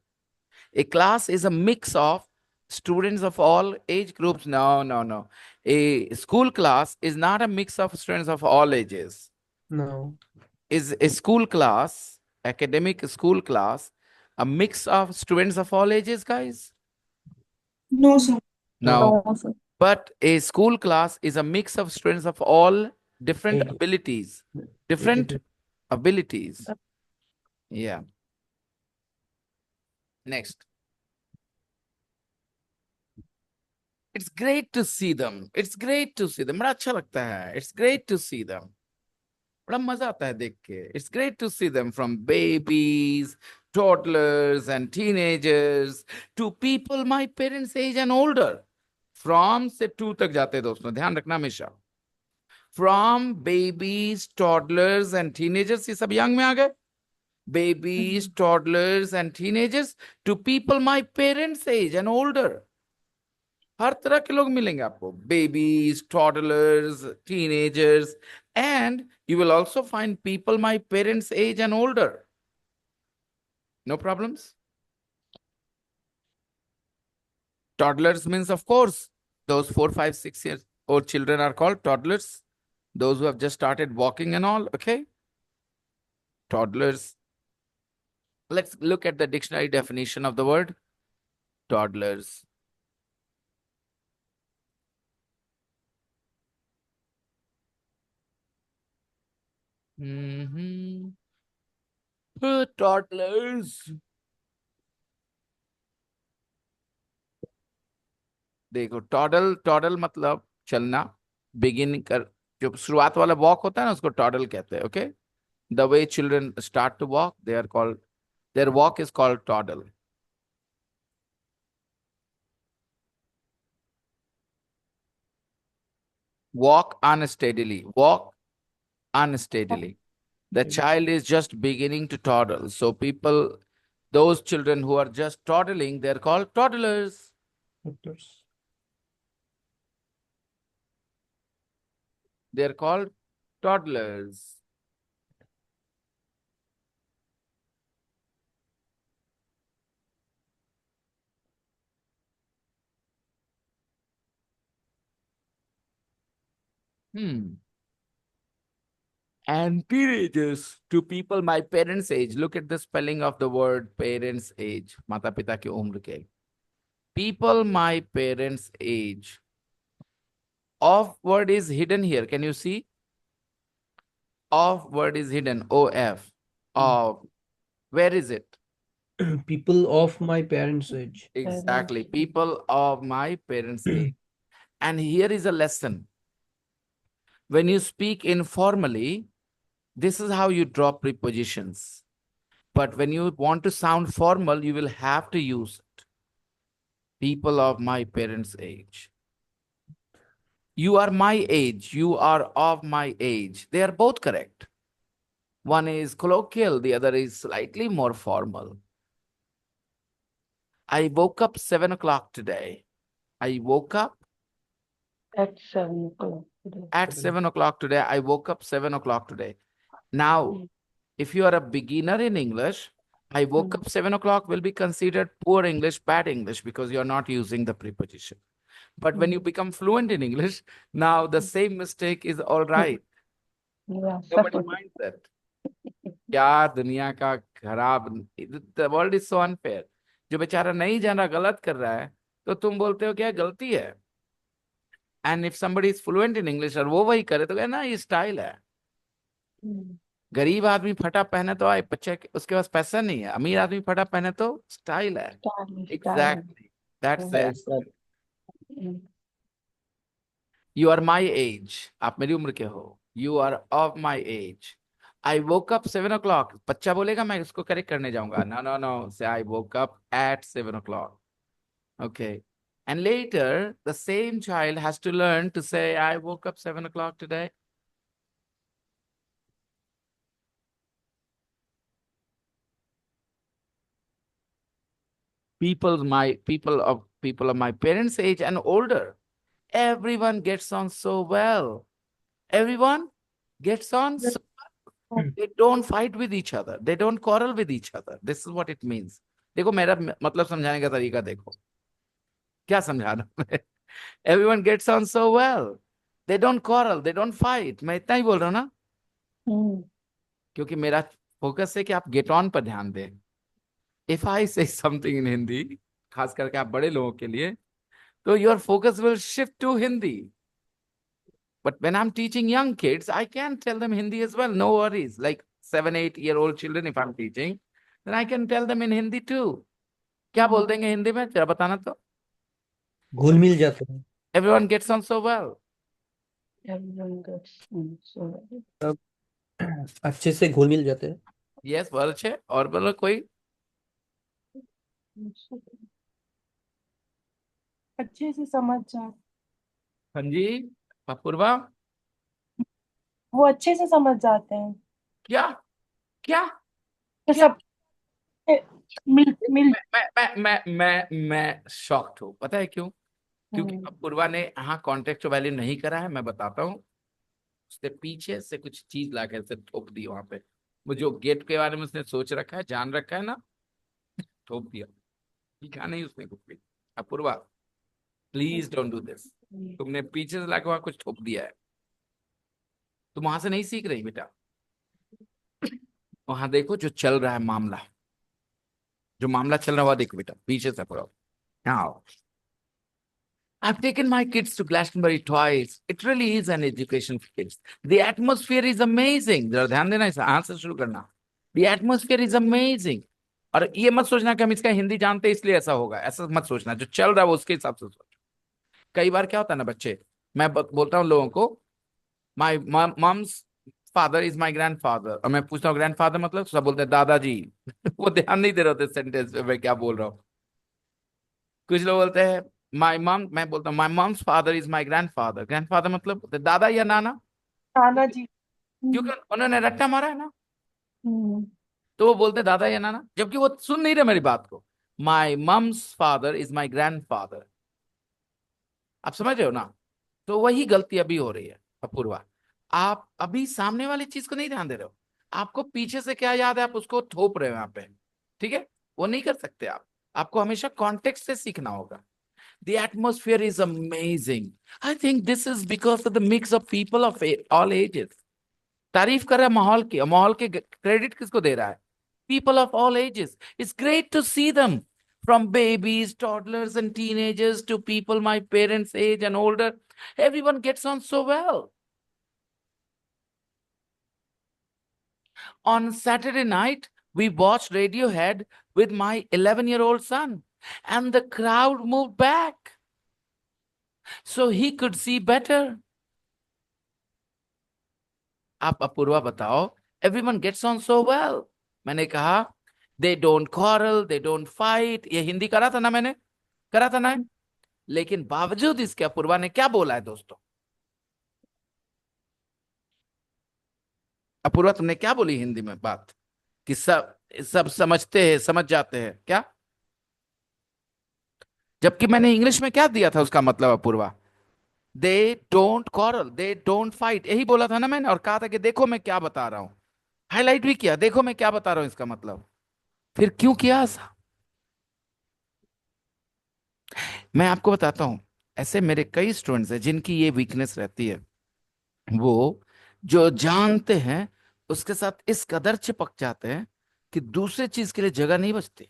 A class is a mix of students of all age groups. No. A school class is not a mix of students of all ages. No. Is a school class, academic school class, a mix of students of all ages, guys? No, sir. No. No, sir. But a school class is a mix of students of all different Age. abilities. Different Different. abilities. Yeah. Next. It's great to see them. It's great to see them. बड़ा अच्छा लगता है. It's great to see them. बड़ा मजा आता है देख के. It's great to see them from babies, toddlers and teenagers to people my parents' age and older. From से to तक जाते हैं दोस्तों. ध्यान रखना हमेशा. From babies, toddlers and teenagers, ये सब young में आ गए. Babies, toddlers and teenagers to people my parents' age and older. हर तरह के लोग मिलेंगे आपको. Babies, toddlers, teenagers, and you will also find people my parents' age and older. No problems? Toddlers means, of course, those 4, 5, 6 years old children are called toddlers. Those who have just started walking and all, okay? Toddlers. Let's look at the dictionary definition of the word toddlers. Toddlers. देखो toddle मतलब चलना. Begin कर जो शुरुआत वाला walk होता है ना उसको टॉडल कहते हैं. Okay. The way children start to walk they are called their walk is called toddle. Walk unsteadily. Walk unsteadily. The child is just beginning to toddle. So people, those children who are just toddling, they're called toddlers. Doctors. They're called toddlers. And teenagers to people my parents' age. Look at the spelling of the word parents' age. Mata pita ki umr ke. People my parents' age. Of word is hidden here. Can you see? Of word is hidden. OF. Of. Where is it? People of my parents' age. Exactly. People of my parents' age. And here is a lesson. When you speak informally, this is how you draw prepositions. But when you want to sound formal, you will have to use it. People of my parents' age. You are my age. You are of my age. They are both correct. One is colloquial, the other is slightly more formal. I woke up 7 o'clock today. I woke up At 7 o'clock today. at 7 o'clock today. I woke up 7 o'clock today. Now, if you are a beginner in English, I woke up 7 o'clock will be considered poor English, bad English, because you're not using the preposition. But when you become fluent in English, now the same mistake is all right. Yeah, Nobody minds that. क्या दुनिया का खराब. The world is so unfair. जो बेचारा नहीं जाना गलत कर रहा है तो तुम बोलते हो क्या गलती है. And if somebody is fluent in English और वो वही करे तो क्या ना ये स्टाइल है. गरीब आदमी फटा पहने तो बच्चे उसके पास पैसा नहीं है. अमीर आदमी फटा पहने तो स्टाइल है. Style. Exactly. That's भाई it. साहब, You are my age. आप मेरी उम्र के हो. You are of my age. I woke up 7 o'clock. बच्चा बोलेगा मैं इसको करेक्ट करने जाऊंगा. No, no, no. Say I woke up at 7 o'clock. Okay. And later, the same child has to learn to say, I woke up 7 o'clock today. People of my parents' age and older, everyone gets on so well. Everyone gets on so well. They don't fight with each other. They don't quarrel with each other. This is what it means. देखो मेरा मतलब समझाने का तरीका देखो क्या समझा रहा हूं मैं. Everyone gets on so well. They don't quarrel. They don't fight. मैं इतना ही बोल रहा हूँ ना क्योंकि मेरा फोकस है कि आप गेट ऑन पर ध्यान दें. इफ आई से समथिंग इन हिंदी, खास करके आप बड़े लोगों के लिए, तो your focus will shift to Hindi. But when I'm teaching young kids, I can tell them Hindi as well. No worries. Like 7, 8 year old children, if I'm teaching, then I can tell them in Hindi too. क्या बोल देंगे हिंदी में जरा बताना तो. घुल मिल जाते हैं. Everyone gets on so well. Everyone gets so well. सब अच्छे से घुल मिल जाते हैं. Yes, बोलो छे और बोलो कोई. अच्छे से समझ जा हाँ जी अपूर्वा. वो अच्छे से समझ जाते हैं. क्या क्या तो क्या. सब मिल मिल मैं शॉक्ड हूँ. पता है क्यों? क्योंकि अपूर्वा ने यहाँ कॉन्टेक्स्ट वैल्यू नहीं करा है. मैं बताता हूँ. उसने पीछे से कुछ चीज ला के ऐसे ठोक दी वहां पे. वो जो गेट के बारे में उसने सोच रखा है, जान रखा है ना, ठोक दिया. लिखा नहीं उसने कुछ भी. Apoorva please don't do this. तुमने पीछे से लाके वहां कुछ ठोक दिया है. तुम वहां से नहीं सीख रही बेटा. वहां देखो जो चल रहा है मामला, जो मामला चल रहा है, देखो बेटा पीछे से पढ़ो. Now, I've taken my kids to Glastonbury twice. It really is an education for kids. The atmosphere is amazing. जरा ध्यान देना, इस आंसर शुरू करना. The atmosphere is amazing. और ये मत सोचना कि हम इसका हिंदी जानते हैं इसलिए ऐसा होगा. ऐसा मत सोचना. जो चल रहा है वो उसके हिसाब से सोचो. कई बार क्या होता है ना बच्चे, मैं बोलता हूँ लोगों को, my mum's father is my grandfather, और मैं पूछता हूँ ग्रैंडफादर मतलब, सब बोलते हैं दादाजी. वो ध्यान नहीं दे रहे होते सेंटेंस में मैं क्या बोल रहा हूँ. कुछ लोग बोलते हैं माई मम, मैं बोलता हूँ my mum's father is my grandfather. Grandfather मतलब बोलते हैं दादा या नाना, नाना जी. क्योंकि उन्होंने रट्टा मारा है ना, Hmm. तो वो बोलते हैं दादा या नाना, जबकि वो सुन नहीं रहे मेरी बात को. My mum's father is my grandfather. आप समझ रहे हो ना. तो वही गलती अभी हो रही है अपूर्वा. आप अभी सामने वाली चीज को नहीं ध्यान दे रहे हो. आपको पीछे से क्या याद है, आप उसको थोप रहे हो यहाँ पे. ठीक है, वो नहीं कर सकते आप. आपको हमेशा कॉन्टेक्स्ट से सीखना होगा. The atmosphere is amazing. I think this is because of the mix of people of all ages. तारीफ कर रहा है माहौल की. माहौल के क्रेडिट किसको दे रहा है? People of all ages. It's great to see them. From babies, toddlers, and teenagers to people my parents' age and older. Everyone gets on so well. On Saturday night, we watched Radiohead with my 11-year-old son, and the crowd moved back so he could see better. आप अपूर्वा बताओ. Everyone gets on so well. मैंने कहा they don't quarrel, they don't fight. ये हिंदी करा था ना, मैंने करा था ना. लेकिन बावजूद इसके अपूर्वा ने क्या बोला है दोस्तों? अपूर्वा तुमने क्या बोली हिंदी में बात कि सब सब समझते हैं, समझ जाते हैं क्या? जबकि मैंने इंग्लिश में क्या दिया था उसका मतलब Apoorva? They don't quarrel, they don't fight. यही बोला था ना मैंने, और कहा था कि देखो मैं क्या बता रहा हूं. हाईलाइट भी किया, देखो मैं क्या बता रहा हूं इसका मतलब. फिर क्यों किया ऐसा? मैं आपको बताता हूं. ऐसे मेरे कई स्टूडेंट्स हैं जिनकी ये वीकनेस रहती है. वो जो जानते हैं उसके साथ इस कदर चिपक जाते हैं कि दूसरे चीज के लिए जगह नहीं बचती.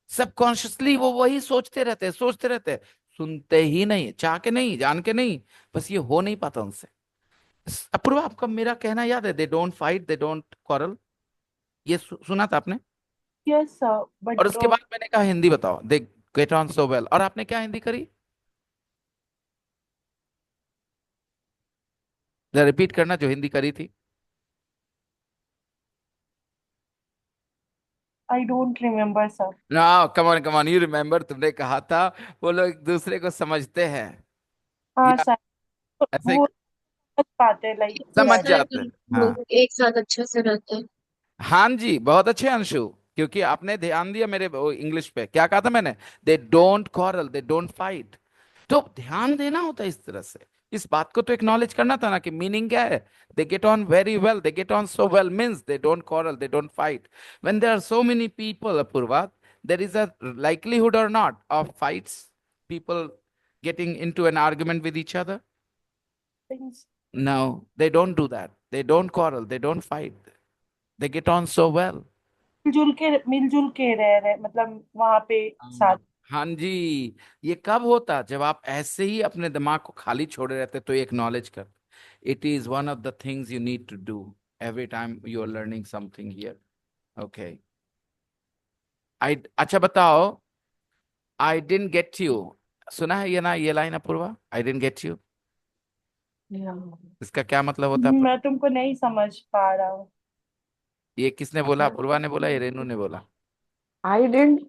सबकॉन्शियसली वो वही सोचते रहते हैं, सोचते रहते हैं. सुनते ही नहीं, चाह के नहीं, जान के नहीं, बस ये हो नहीं पाता उनसे. अपूर्वा आपका मेरा कहना याद है, दे don't fight, they don't quarrel. ये सुना था आपने? Yes, sir. But और उसके बाद मैंने कहा हिंदी बताओ. देख गेट ऑन सो वेल। और आपने क्या हिंदी करी? जरा रिपीट करना जो हिंदी करी थी। I don't remember, sir. No, come on, you remember, तुमने कहा था वो लोग एक दूसरे को समझते हैं, हाँ या सर, ऐसे वो समझ पाते हैं, लाइक समझ जिससे जाते हैं। हाँ लोग एक साथ अच्छे से रहते हैं। हाँ जी, बहुत अच्छे अंशु, क्योंकि आपने ध्यान दिया मेरे इंग्लिश पे। क्या कहा था मैंने? दे don't quarrel, they don't fight. तो ध्यान देना होता है इस तरह से। इस बात को तो एक्नॉलेज करना था ना कि मीनिंग क्या है। They get on very well, they get on so well means they don't quarrel, they don't fight. When there are so many people, Apoorva, there is a likelihood or not of fights, people getting into an argument with each other? things No, they don't do that. They don't quarrel, they don't fight. They get on so well. मिलजुल के रह रहे, मतलब वहां पे साथ। हाँ जी। ये कब होता? जब आप ऐसे ही अपने दिमाग को खाली छोड़े रहते, तो एक्नॉलेज कर। It is one of the things you need to do every time you are learning something here. Okay, I, अच्छा बताओ, आई डिडंट गेट यू, सुना है ये ना, ये line Apoorva, I didn't get you, Yeah. इसका क्या मतलब होता है? मैं तुमको नहीं समझ पा रहा हूँ। ये किसने बोला? अपूर्वा ने बोला या रेनू ने बोला? I didn't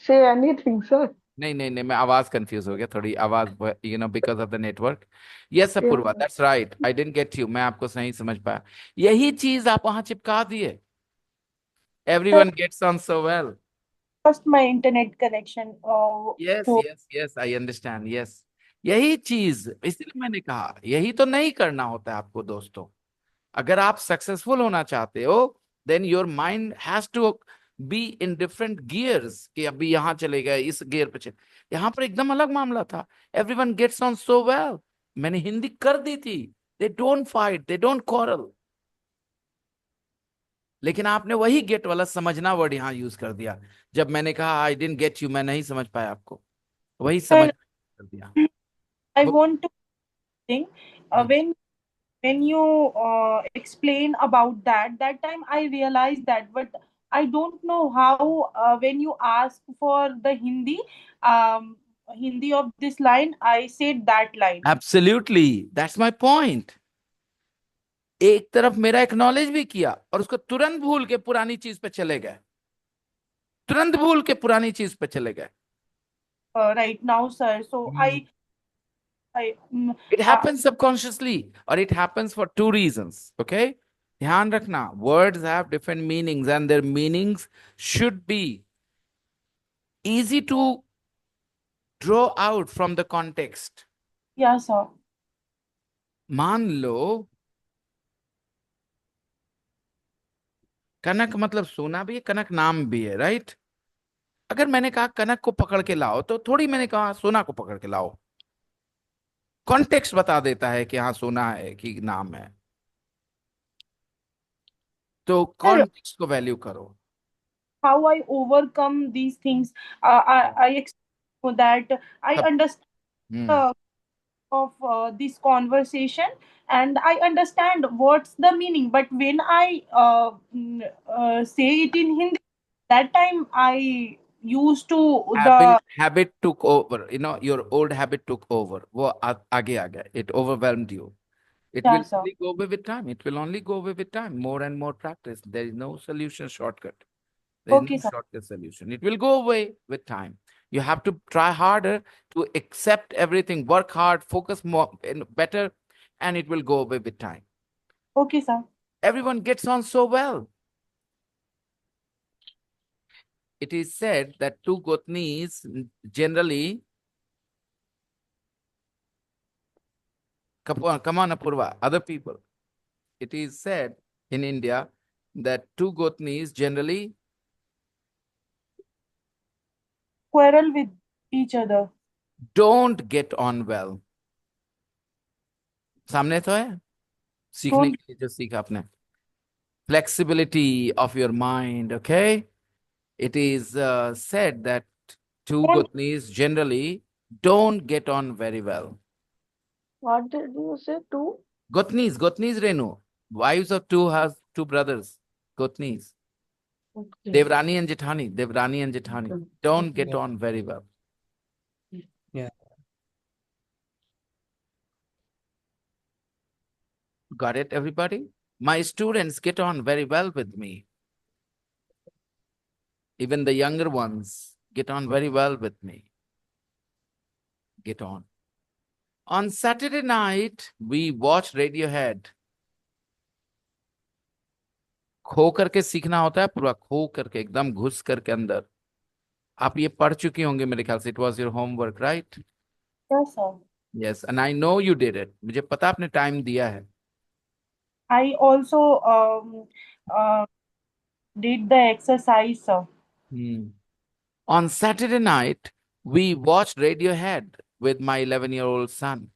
say anything, sir. नहीं नहीं नहीं, मैं आवाज कंफ्यूज हो गया थोड़ी, आवाज, because of the network. Yes Yeah. Apoorva, that's right, I didn't get you, मैं आपको सही समझ पाया। यही चीज आप वहां चिपका दिए, everyone gets on so well. First my internet connection yes तो yes yes, I understand, yes. यही चीज, इसलिए मैंने कहा यही तो नहीं करना होता है आपको दोस्तों। अगर आप सक्सेसफुल होना चाहते हो, then your mind has to be in different gears, कि अभी यहाँ चले गए, इस गियर पे चले। यहाँ पर एकदम अलग मामला था, everyone gets on so well. मैंने हिंदी कर दी थी, they don't fight, they don't quarrel, लेकिन आपने वही गेट वाला समझना वर्ड यहाँ यूज कर दिया। जब मैंने कहा आई डिडंट गेट यू, मैं नहीं समझ पाया आपको, वही समझ सर, कर दिया। आई वो want to think hmm, when you explain about that time I realized that, but I don't know how. When you ask for the um, Hindi of this line, I said that line. Absolutely, that's my point. एक तरफ मेरा acknowledge भी किया, और उसको तुरंत भूल के पुरानी चीज पे चले गए, तुरंत भूल के पुरानी चीज पे चले गए। Right now, sir, so I it happens subconsciously, और it happens for two reasons, okay? ध्यान रखना, words have different meanings and their meanings should be easy to draw out from the context. yeah, sir. मान लो कनक मतलब सोना भी है, कनक नाम भी है, राइट? अगर मैंने कहा कनक को पकड़ के लाओ, तो थोड़ी मैंने कहा सोना को पकड़ के लाओ। कॉन्टेक्स्ट बता देता है कि हाँ सोना है कि नाम है, तो Sir, कॉन्टेक्स्ट को वैल्यू करो। how I overcome these things, I explain that I सब understand hmm the of this conversation, and I understand what's the meaning, but when I say it in Hindi, that time I used to the habit took over, your old habit took over, वो आगे आ गया, it overwhelmed you. It yeah, will sir. only go away with time. It will only go away with time. More and more practice. There is no solution shortcut. There is Okay, no sir. shortcut solution. It will go away with time. You have to try harder to accept everything, work hard, focus more and better, and it will go away with time. Okay, sir. Everyone gets on so well. It is said that two Gotnis generally, come on, Apurva, other people. It is said in India that two Gotnis generally Quarrel with each other. don't get on well. सामने तो है, सीखने Don't. के लिए जो सीखा आपने, flexibility of your mind, okay? It is said that two Don't. Gotnis generally don't get on very well. What did you say? Two? Gotnis Renu, wives of two brothers, Gotnis, Okay. Devrani and Jethani, Okay. don't get Okay. on very well. Yeah. Got it, everybody? My students get on very well with me. Even the younger ones get on very well with me. Get on. On Saturday night, we watch Radiohead. खो करके सीखना होता है, पूरा खो करके, एकदम घुस करके अंदर. आप ये पढ़ चुकी होंगे मेरे ख्याल से. It was your homework, right? Yes, sir. Yes, and I know you did it. मुझे पता आपने टाइम दिया है. I also uh, did the exercise, sir. On Saturday night, we watched Radiohead with my 11-year-old son.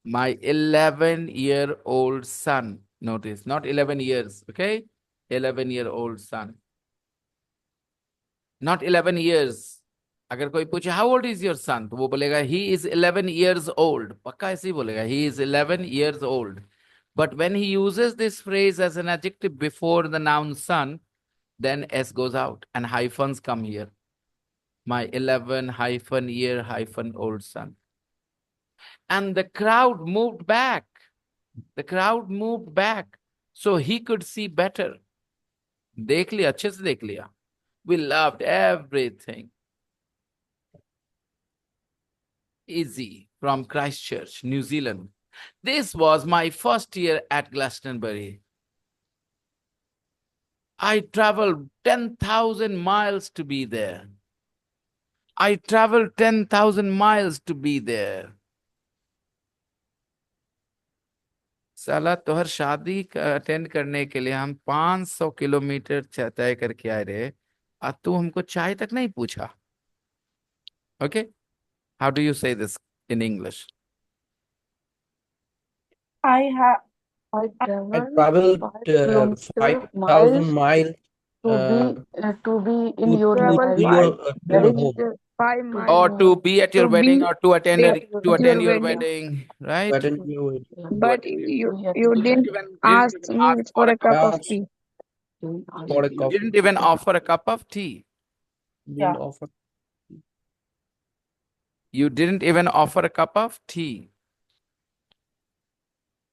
My 11-year-old son. Notice, not 11 years, okay? 11-year-old son. Not 11 years. अगर कोई पूछे how old is your son, तो वो बोलेगा he is 11 years old. पक्का ऐसे ही बोलेगा, he is 11 years old. But when he uses this phrase as an adjective before the noun son, then S goes out and hyphens come here. My 11-year-old son. And the crowd moved back. The crowd moved back so he could see better. देख लिया, अच्छे से देख लिया. We loved everything. Izzy from Christchurch, New Zealand. This was my first year at Glastonbury. I traveled 10,000 miles to be there. I traveled 10,000 miles to be there. साला तोहर शादी attend करने के लिए हम 500 किलोमीटर तय करके आए रे, और तू हमको चाय तक नहीं पूछा. Okay? How do you say this in English? I have I I traveled traveled 5,000 miles to uh, be in your Travel to marriage. your Marriage home kilometers, 5 miles Or to be at your to wedding, be or to attend at to attend your your wedding. wedding, to right? attend your wedding. Yeah. To But attend. you You didn't Didn't ask even me ask for for a a cup. cup of Asked tea. for a You coffee. didn't even offer a cup of tea. Didn't Yeah. offer. You didn't even offer a cup of tea.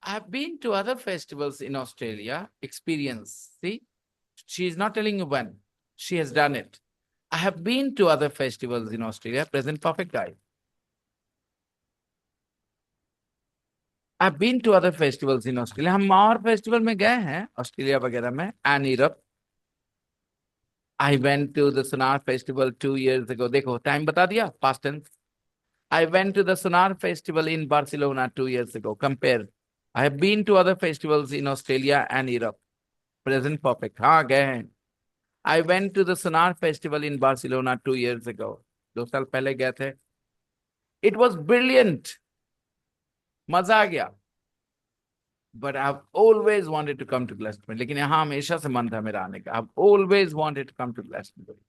I've been to other festivals in Australia. Experience. See, she's not telling you when. She has done it. I have been to other festivals in Australia. Present perfect guy. I've been to other festivals in Australia. हम और festival में गए हैं Australia वगैरह में, and Europe. I went to the Sonar Festival 2 years ago. देखो time बता दिया, past tense. I went to the Sonar Festival in Barcelona 2 years ago. Compare. I have been to other festivals in Australia and Europe. Present perfect. हाँ गए हैं. I went to the Sonar Festival in Barcelona 2 years ago. 2 साल पहले गए थे. It was brilliant. मजा आ गया. But I've always wanted to come to Glastonbury. लेकिन यहाँ हमेशा से मन था मेरा आने का. I've always wanted to come to Glastonbury.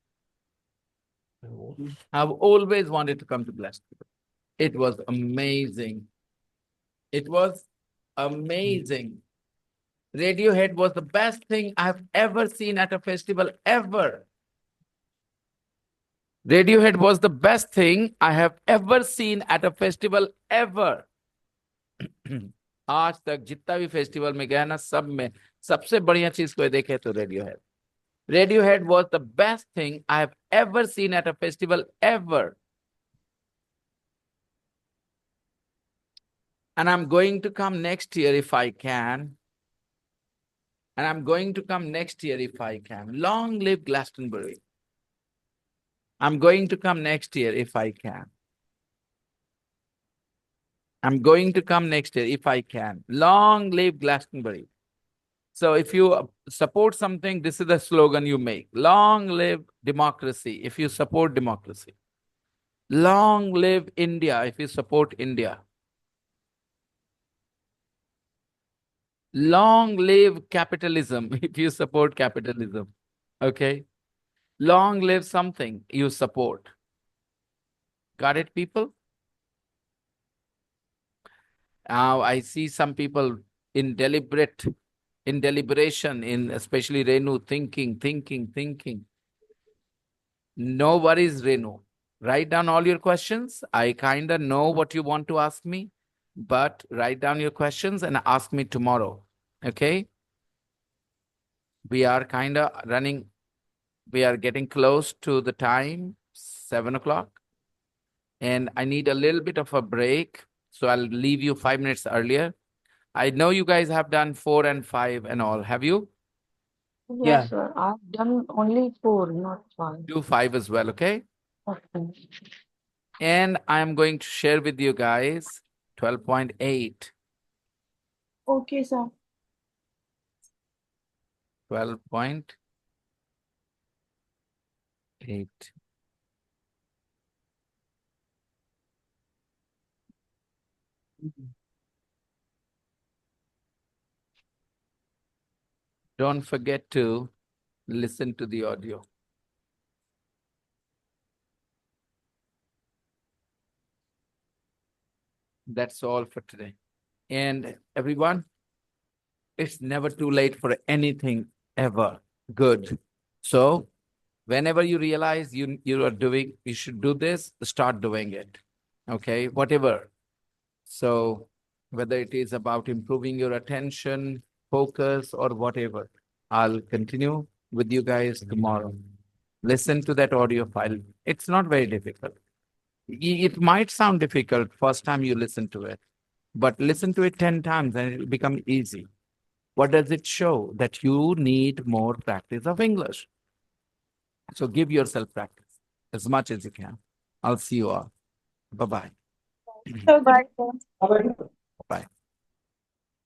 I've always wanted to come to Glastonbury. It was amazing. It was amazing. Radiohead was the best thing I've ever seen at a festival ever. Radiohead was the best thing I have ever seen at a festival ever. आज तक जितना भी festival में गया ना, सब में सबसे बढ़िया चीज कोई देखे तो Radiohead. Radiohead was the best thing I have ever seen at a festival ever. And I'm going to come next year if I can. And I'm going to come next year if I can. Long live Glastonbury. I'm going to come next year if I can. I'm going to come next year if I can. Long live Glastonbury. So if you support something, this is the slogan you make. Long live democracy if you support democracy. Long live India if you support India. Long live capitalism if you support capitalism. Okay? Long live something you support. Got it, people? Now I see some people in deliberation, in especially Renu, thinking. No worries, Renu. Write down all your questions. I kind of know what you want to ask me, but write down your questions and ask me tomorrow. Okay? We are kind of running, we are getting close to the time, 7 o'clock. And I need a little bit of a break. So I'll leave you 5 minutes earlier. I know you guys have done 4 and 5 and all. Have you? Yes, Yeah. sir. I've done only 4, not 5. Do 5 as well, okay? Okay. And I'm going to share with you guys 12.8. Okay, sir. 12.8. Don't forget to listen to the audio. That's all for today. And everyone, it's never too late for anything ever good. So whenever you realize you should do this, start doing it. Okay, whatever. So whether it is about improving your attention, focus, or whatever, I'll continue with you guys tomorrow. Listen to that audio file. It's not very difficult. It might sound difficult first time you listen to it, but listen to it 10 times and it'll become easy. What does it show? That you need more practice of English. So give yourself practice as much as you can. I'll see you all. Bye-bye. So good. Bye. How about you? Bye.